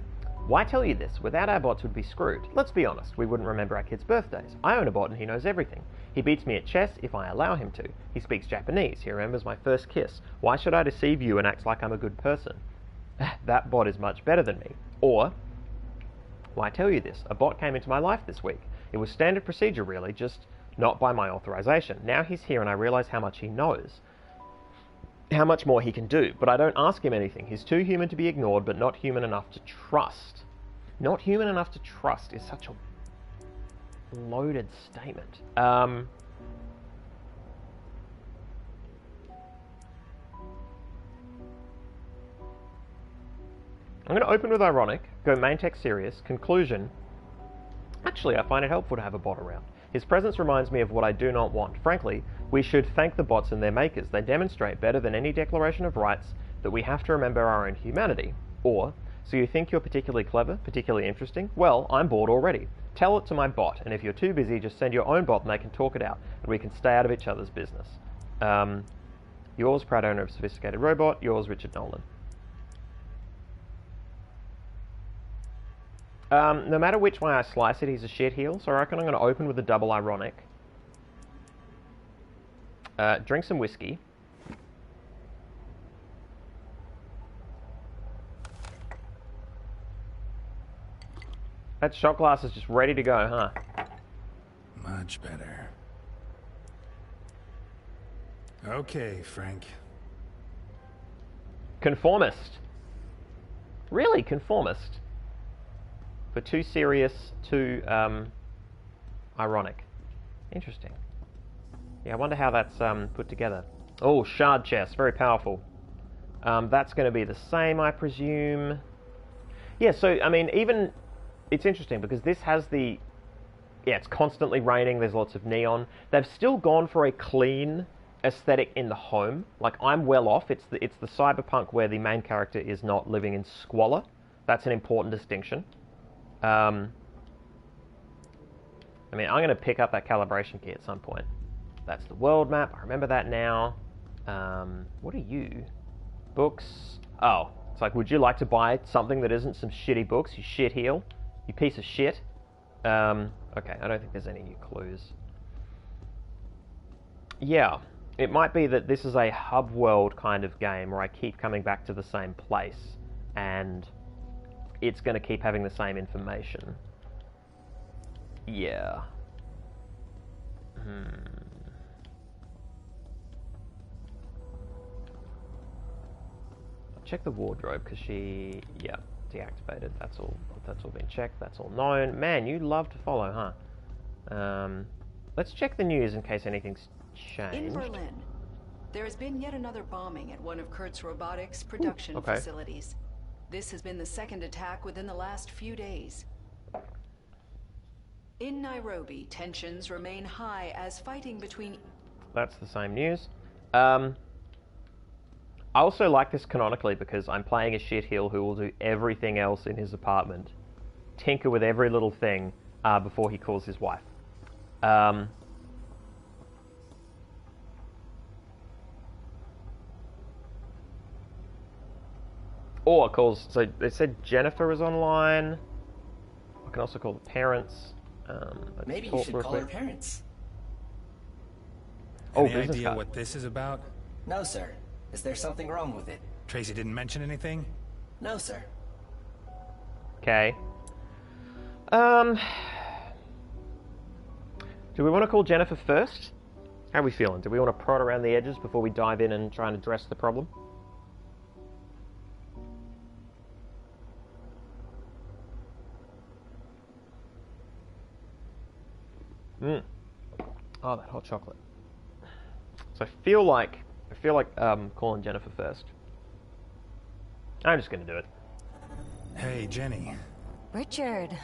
Why tell you this? Without our bots, we'd be screwed. Let's be honest, we wouldn't remember our kids' birthdays. I own a bot and he knows everything. He beats me at chess if I allow him to. He speaks Japanese. He remembers my first kiss. Why should I deceive you and act like I'm a good person? That bot is much better than me. Or, why tell you this? A bot came into my life this week. It was standard procedure really, just not by my authorization. Now he's here and I realize how much he knows. How much more he can do, but I don't ask him anything. He's too human to be ignored, but not human enough to trust. Not human enough to trust is such a loaded statement. I'm going to open with ironic, go main text serious, conclusion. Actually, I find it helpful to have a bot around. His presence reminds me of what I do not want. Frankly, we should thank the bots and their makers. They demonstrate better than any declaration of rights that we have to remember our own humanity. Or, so you think you're particularly clever, particularly interesting? Well, I'm bored already. Tell it to my bot, and if you're too busy, just send your own bot and they can talk it out, and we can stay out of each other's business. Yours, proud owner of Sophisticated Robot. Yours, Richard Nolan. No matter which way I slice it, he's a shitheel, so I reckon I'm going to open with a double ironic. Drink some whiskey. That shot glass is just ready to go, huh? Much better. Okay, Frank. Conformist. Really, conformist. For too serious, too ironic. Interesting. Yeah, I wonder how that's put together. Oh, shard chest, very powerful. That's going to be the same, I presume. Yeah, so, I mean, even... It's interesting, because this has the... Yeah, it's constantly raining, there's lots of neon. They've still gone for a clean aesthetic in the home. Like, I'm well off. It's the cyberpunk where the main character is not living in squalor. That's an important distinction. I mean, I'm going to pick up that calibration key at some point. That's the world map. I remember that now. What are you? Books. Oh, it's like, would you like to buy something that isn't some shitty books, you shitheel? You piece of shit. Okay, I don't think there's any new clues. Yeah, it might be that this is a hub world kind of game where I keep coming back to the same place, and it's going to keep having the same information. Yeah. I'll check the wardrobe because she... Yeah, deactivated. That's all been checked. That's all known. Man, you love to follow, huh? Let's check the news in case anything's changed. In Berlin, there has been yet another bombing at one of Kurt's robotics production facilities. This has been the second attack within the last few days. In Nairobi, tensions remain high as fighting between... That's the same news. I also like this canonically because I'm playing a shitheel who will do everything else in his apartment. Tinker with every little thing before he calls his wife. Or calls... So they said Jennifer is online. I can also call the parents. Maybe you should call her parents. Any idea what this is about? No, sir. Is there something wrong with it? Tracy didn't mention anything? No, sir. Okay. Do we want to call Jennifer first? How are we feeling? Do we want to prod around the edges before we dive in and try and address the problem? Oh, that hot chocolate. So I feel like calling Jennifer first. I'm just going to do it. Hey, Jenny. Richard,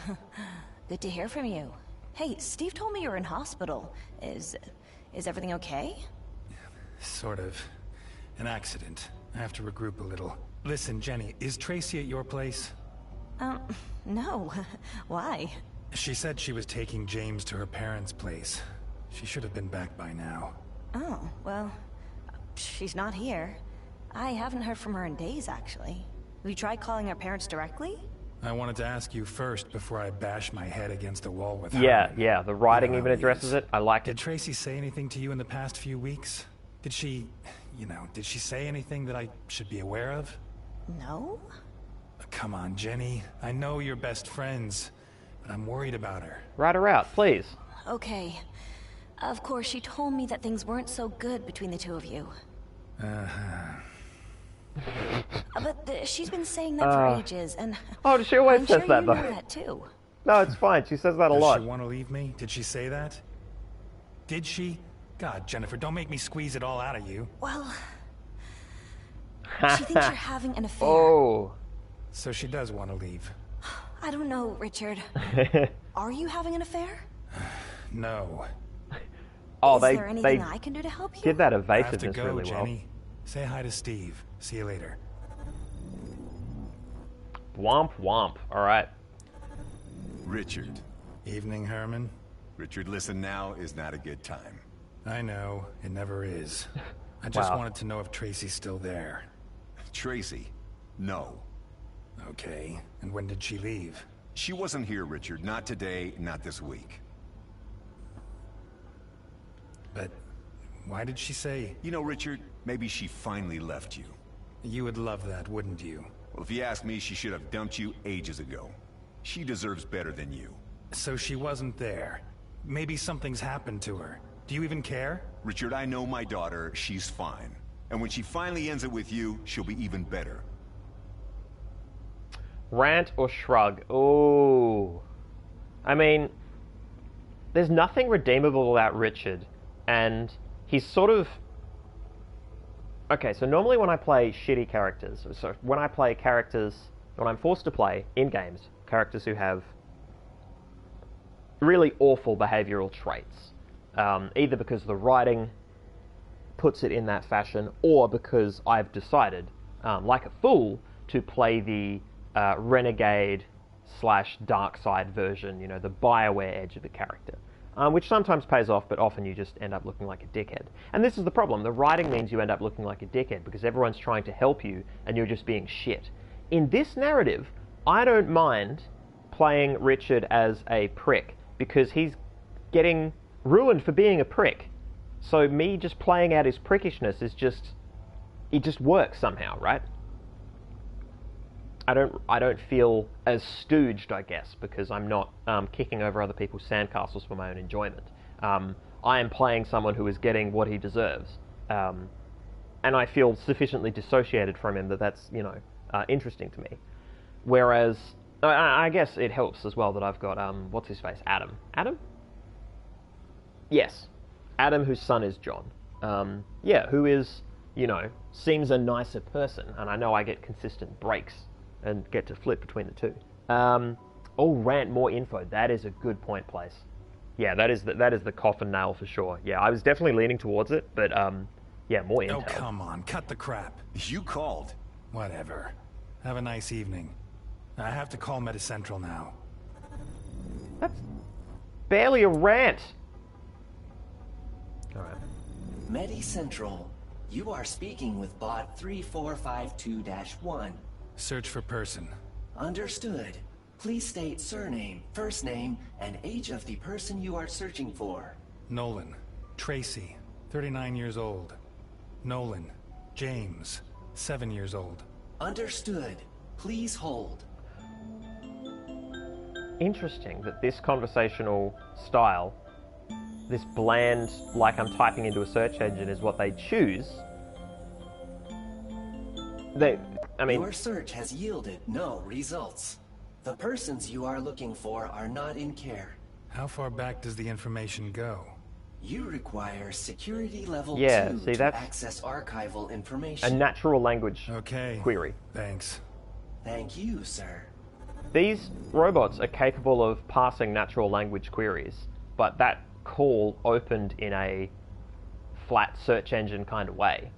good to hear from you. Hey, Steve told me you're in hospital. Is everything okay? Sort of. An accident. I have to regroup a little. Listen, Jenny, is Tracy at your place? No. Why? She said she was taking James to her parents' place. She should have been back by now. Oh, well, she's not here. I haven't heard from her in days, actually. Have you tried calling her parents directly? I wanted to ask you first before I bash my head against a wall with Yeah, Herman. yeah, the writing You know even how he addresses is. it. I liked Did it. Tracy say anything to you in the past few weeks? Did she, did she say anything that I should be aware of? No? Come on, Jenny. I know you're best friends, but I'm worried about her. Write her out, please. Okay. Of course, she told me that things weren't so good between the two of you. Uh-huh. But she's been saying that for ages, and Oh, she always I'm says sure that, you though. know that too. No, it's fine. She says that a lot. Does she want to leave me? Did she say that? Did she? God, Jennifer, don't make me squeeze it all out of you. Well, she thinks you're having an affair. Oh. So she does want to leave. I don't know, Richard. Are you having an affair? No. Oh, Is there anything I can do to help you? did that I have to evasiveness go, really well. Jenny. Say hi to Steve. See you later. Womp womp. All right. Richard. Evening, Herman. Richard, listen, now is not a good time. I know, it never is. I just Wow. wanted to know if Tracy's still there. Tracy? No. Okay, and when did she leave? She wasn't here, Richard. Not today, not this week. But why did she say... You know, Richard, maybe she finally left you. You would love that, wouldn't you? Well, if you ask me, she should have dumped you ages ago. She deserves better than you. So she wasn't there. Maybe something's happened to her. Do you even care? Richard, I know my daughter. She's fine. And when she finally ends it with you, she'll be even better. Rant or shrug? Oh. I mean, there's nothing redeemable about Richard, and he's sort of... Okay, so normally when I play shitty characters, so when I play characters, when I'm forced to play, in games, characters who have really awful behavioral traits, either because the writing puts it in that fashion, or because I've decided, like a fool, to play the renegade / dark side version, the BioWare edge of the character. Which sometimes pays off, but often you just end up looking like a dickhead. And this is the problem. The writing means you end up looking like a dickhead because everyone's trying to help you and you're just being shit. In this narrative, I don't mind playing Richard as a prick because he's getting ruined for being a prick. So me just playing out his prickishness is just... it just works somehow, right? I don't feel as stooged, I guess, because I'm not kicking over other people's sandcastles for my own enjoyment. I am playing someone who is getting what he deserves, and I feel sufficiently dissociated from him that that's interesting to me. Whereas I guess it helps as well that I've got what's his face, Adam. Adam? Yes, Adam, whose son is John. Yeah, who is seems a nicer person, and I know I get consistent breaks and get to flip between the two. Rant, more info. That is a good point, Place. Yeah, that is the coffin nail for sure. Yeah, I was definitely leaning towards it, but yeah, more intel. Oh, come on, cut the crap. You called. Whatever. Have a nice evening. I have to call MediCentral now. That's barely a rant. All right. MediCentral, you are speaking with bot 3452-1. Search for person. Understood. Please state surname, first name, and age of the person you are searching for. Nolan. Tracy. 39 years old. Nolan. James. 7 years old. Understood. Please hold. Interesting that this conversational style, this bland, like I'm typing into a search engine, is what they choose. Your search has yielded no results. The persons you are looking for are not in care. How far back does the information go? You require security level 2 see, to that's access archival information. a natural language query. Thanks. Thank you, sir. These robots are capable of parsing natural language queries, but that call opened in a flat search engine kind of way.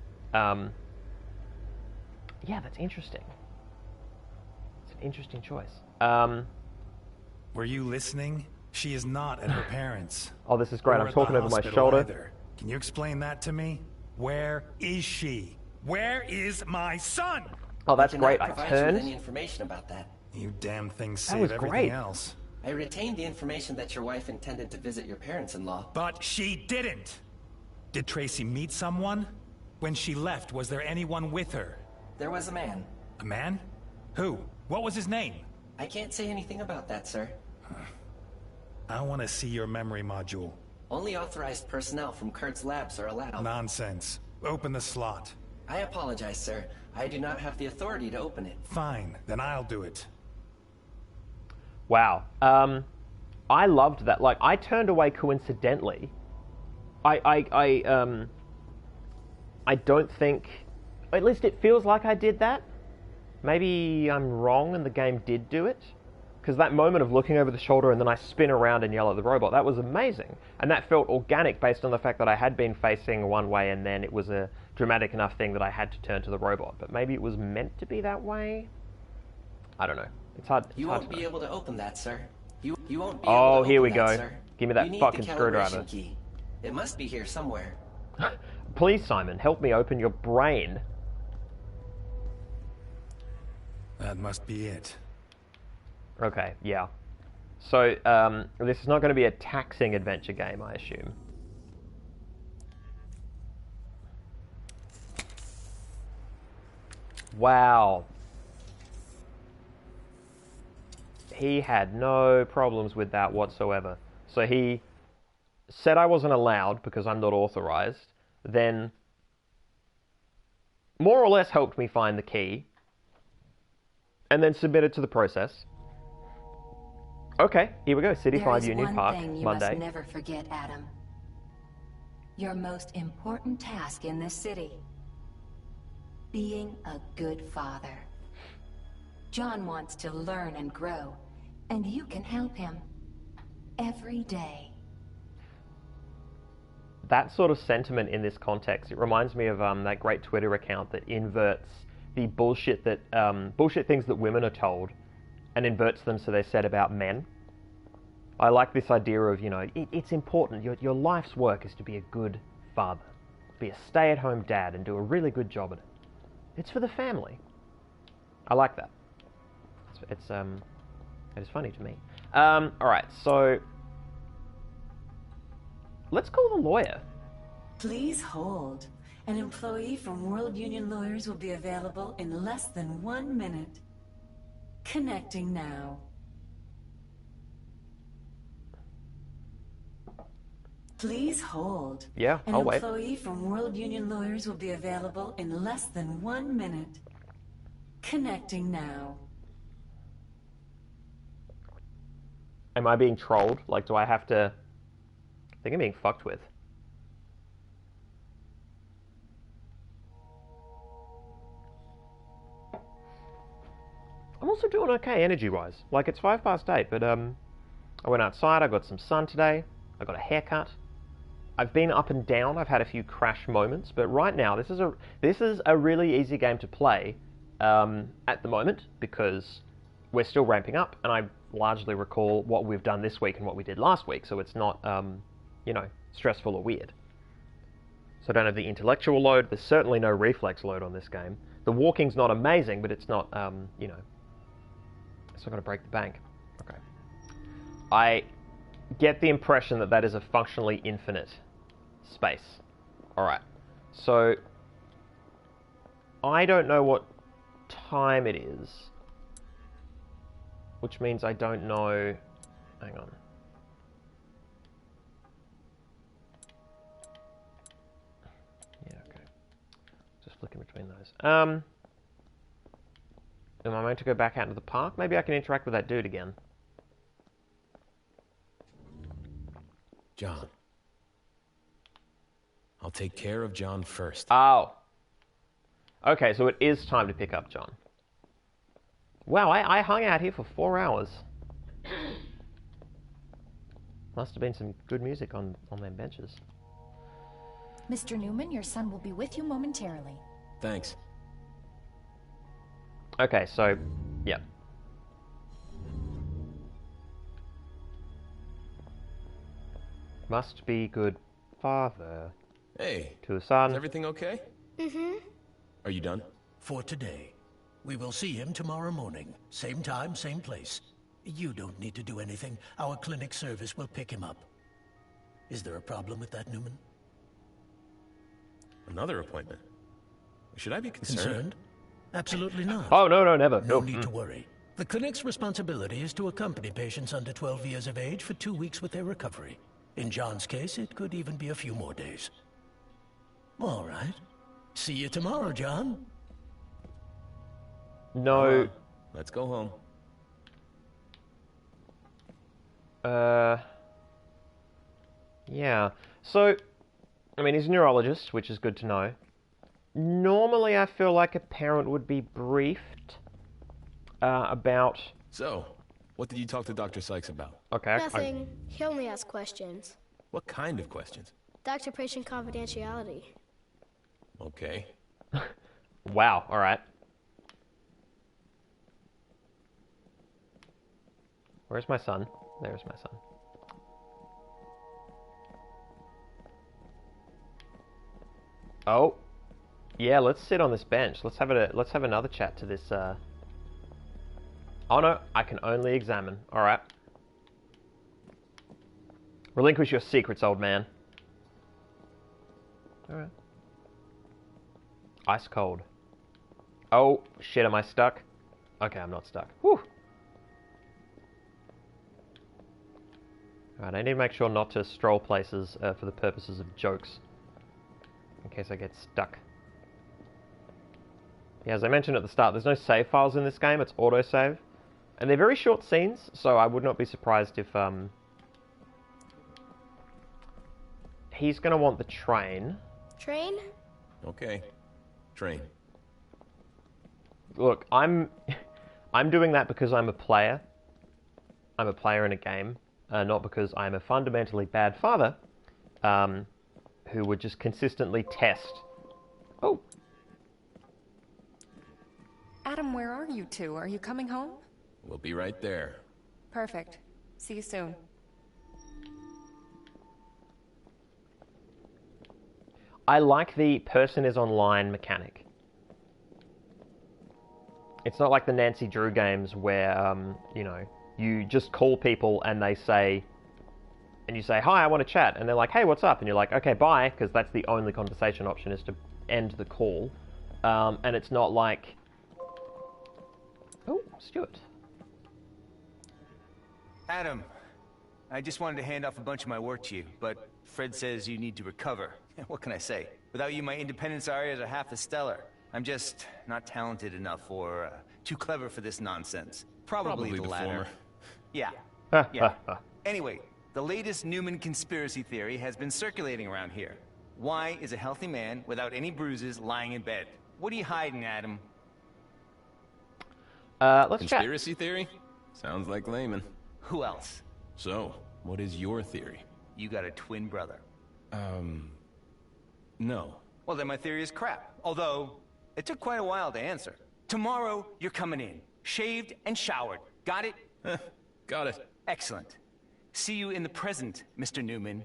Yeah, that's interesting. It's an interesting choice. Were you listening? She is not at her parents'. Oh, this is great. Or I'm at talking the over my hospital shoulder. either. Can you explain that to me? Where is she? Where is my son? Oh, that's I cannot great. I provide you with turned. any information about that. You damn things That save was everything great. else. I retained the information that your wife intended to visit your parents-in-law. But she didn't! Did Tracy meet someone? When she left, was there anyone with her? There was a man. A man? Who? What was his name? I can't say anything about that, sir. I want to see your memory module. Only authorized personnel from Kurt's labs are allowed. Nonsense. Open the slot. I apologize, sir. I do not have the authority to open it. Fine, then I'll do it. Wow. I loved that. Like, I turned away coincidentally. I don't think... At least it feels like I did that. Maybe I'm wrong and the game did do it. Because that moment of looking over the shoulder and then I spin around and yell at the robot, that was amazing. And that felt organic based on the fact that I had been facing one way and then it was a dramatic enough thing that I had to turn to the robot. But maybe it was meant to be that way? I don't know. It's hard. You won't be able to open that, sir. You won't be able to Oh, open here we that, go. sir. Give me that You need fucking the screwdriver. calibration key. It must be here somewhere. Please, Simon, help me open your brain. That must be it. Okay, yeah. So, this is not going to be a taxing adventure game, I assume. Wow. He had no problems with that whatsoever. So he said I wasn't allowed because I'm not authorized, then more or less helped me find the key, and then submitted to the process. Okay, here we go. City 5 Union Park, There is one thing you Monday. must never forget, Adam. Your most important task in this city. Being a good father. John wants to learn and grow, and you can help him. Every day. That sort of sentiment in this context, it reminds me of that great Twitter account that inverts the bullshit things that women are told and inverts them so they're said about men. I like this idea of, you know, it's important. Your life's work is to be a good father, be a stay-at-home dad and do a really good job at it. It's for the family. I like that. It is funny to me. Alright, so let's call the lawyer. Please hold. An employee from World Union Lawyers will be available in less than 1 minute. Connecting now. Please hold. Yeah, I'll wait. An employee from World Union Lawyers will be available in less than 1 minute. Connecting now. Am I being trolled? Like, do I have to... I think I'm being fucked with. I'm also doing okay energy-wise. Like, it's 8:05, but I went outside, I got some sun today, I got a haircut. I've been up and down, I've had a few crash moments, but right now, this is a really easy game to play at the moment, because we're still ramping up, and I largely recall what we've done this week and what we did last week, so it's not, you know, stressful or weird. So I don't have the intellectual load, there's certainly no reflex load on this game. The walking's not amazing, but it's not, you know, it's not going to break the bank. Okay. I get the impression that that is a functionally infinite space. Alright. So, I don't know what time it is. Which means I don't know... Hang on. Yeah, okay. Just flicking between those. Am I meant to go back out into the park? Maybe I can interact with that dude again. John. I'll take care of John first. Oh. Okay, so it is time to pick up John. Wow, I hung out here for 4 hours. Must have been some good music on them benches. Mr. Newman, your son will be with you momentarily. Thanks. Okay, so, yeah. Must be good father. Hey. To a son. Is everything okay? Mm-hmm. Are you done? For today. We will see him tomorrow morning. Same time, same place. You don't need to do anything. Our clinic service will pick him up. Is there a problem with that, Newman? Another appointment? Should I be concerned? Absolutely not. Oh, no, never. No need to worry. The clinic's responsibility is to accompany patients under 12 years of age for 2 weeks with their recovery. In John's case, it could even be a few more days. All right. See you tomorrow, John. No. Let's go home. Yeah. So, I mean, he's a neurologist, which is good to know. Normally, I feel like a parent would be briefed about... So, what did you talk to Dr. Sykes about? Okay. Nothing. He only asks questions. What kind of questions? Doctor-patient confidentiality. Okay. Wow, alright. Where's my son? There's my son. Oh. Yeah, let's sit on this bench. Let's have another chat to this, Oh no, I can only examine. Alright. Relinquish your secrets, old man. Alright. Ice cold. Oh, shit, am I stuck? Okay, I'm not stuck. Whew. Alright, I need to make sure not to stroll places for the purposes of jokes. In case I get stuck. Yeah, as I mentioned at the start, there's no save files in this game, it's autosave. And they're very short scenes, so I would not be surprised if, he's gonna want the train. Train? Okay. Train. Look, I'm doing that because I'm a player. I'm a player in a game, not because I'm a fundamentally bad father, who would just consistently test. Oh. Adam, where are you two? Are you coming home? We'll be right there. Perfect. See you soon. I like the person is online mechanic. It's not like the Nancy Drew games where, you know, you just call people and they say, and you say, hi, I want to chat. And they're like, hey, what's up? And you're like, okay, bye, because that's the only conversation option is to end the call. And it's not like, oh, Stuart. Adam, I just wanted to hand off a bunch of my work to you, but Fred says you need to recover. What can I say? Without you, my independence arias are half as stellar. I'm just not talented enough or too clever for this nonsense. Probably the latter. Former. Yeah. Yeah. Anyway, the latest Newman conspiracy theory has been circulating around here. Why is a healthy man without any bruises lying in bed? What are you hiding, Adam? Let's conspiracy theory? Sounds like layman. Who else? So, what is your theory? You got a twin brother. No. Well, then my theory is crap. Although, it took quite a while to answer. Tomorrow, you're coming in. Shaved and showered. Got it? Got it. Excellent. See you in the present, Mr. Newman.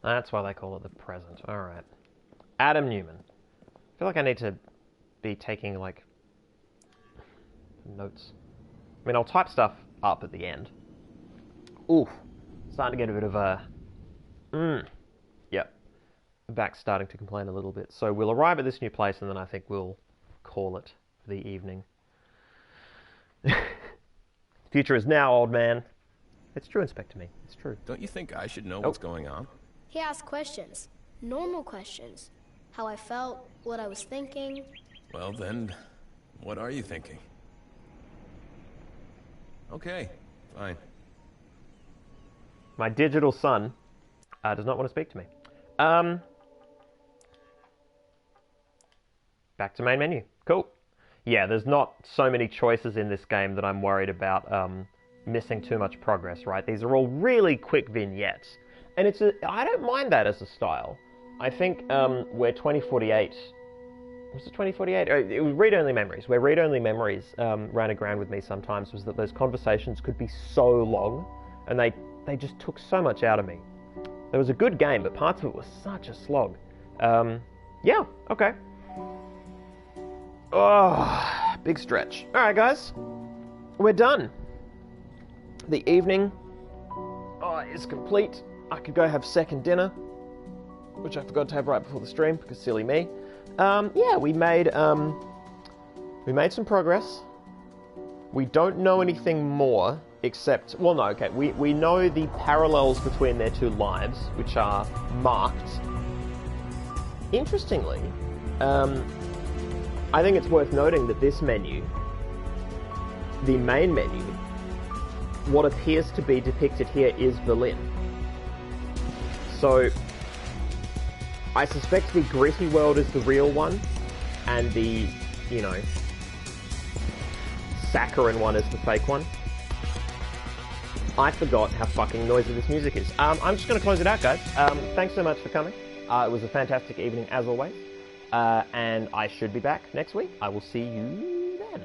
That's why they call it the present. Alright. Adam Newman. I feel like I need to be taking, like, notes. I mean, I'll type stuff up at the end. Oof. Starting to get a bit of a... Yep. Back starting to complain a little bit. So we'll arrive at this new place and then I think we'll call it for the evening. Future is now, old man. It's true, Inspector Me. It's true. Don't you think I should know what's going on? He asked questions. Normal questions. How I felt, what I was thinking. Well then, what are you thinking? Okay, fine. My digital son does not want to speak to me. Back to main menu. Cool. Yeah, there's not so many choices in this game that I'm worried about missing too much progress, right? These are all really quick vignettes. And I don't mind that as a style. I think where 2048... Was it 2048? It was read-only memories. Where read-only memories ran aground with me sometimes was that those conversations could be so long, and they just took so much out of me. It was a good game, but parts of it was such a slog. Yeah, okay. Oh, big stretch. Alright, guys. We're done. The evening is complete. I could go have second dinner, which I forgot to have right before the stream, because silly me. Yeah, we made some progress. We don't know anything more, except... Well, no, okay. We know the parallels between their two lives, which are marked. Interestingly, I think it's worth noting that this menu, the main menu, what appears to be depicted here is Berlin. So, I suspect the gritty world is the real one, and the, you know, saccharine one is the fake one. I forgot how fucking noisy this music is. I'm just going to close it out, guys. Thanks so much for coming. It was a fantastic evening, as always. And I should be back next week. I will see you then.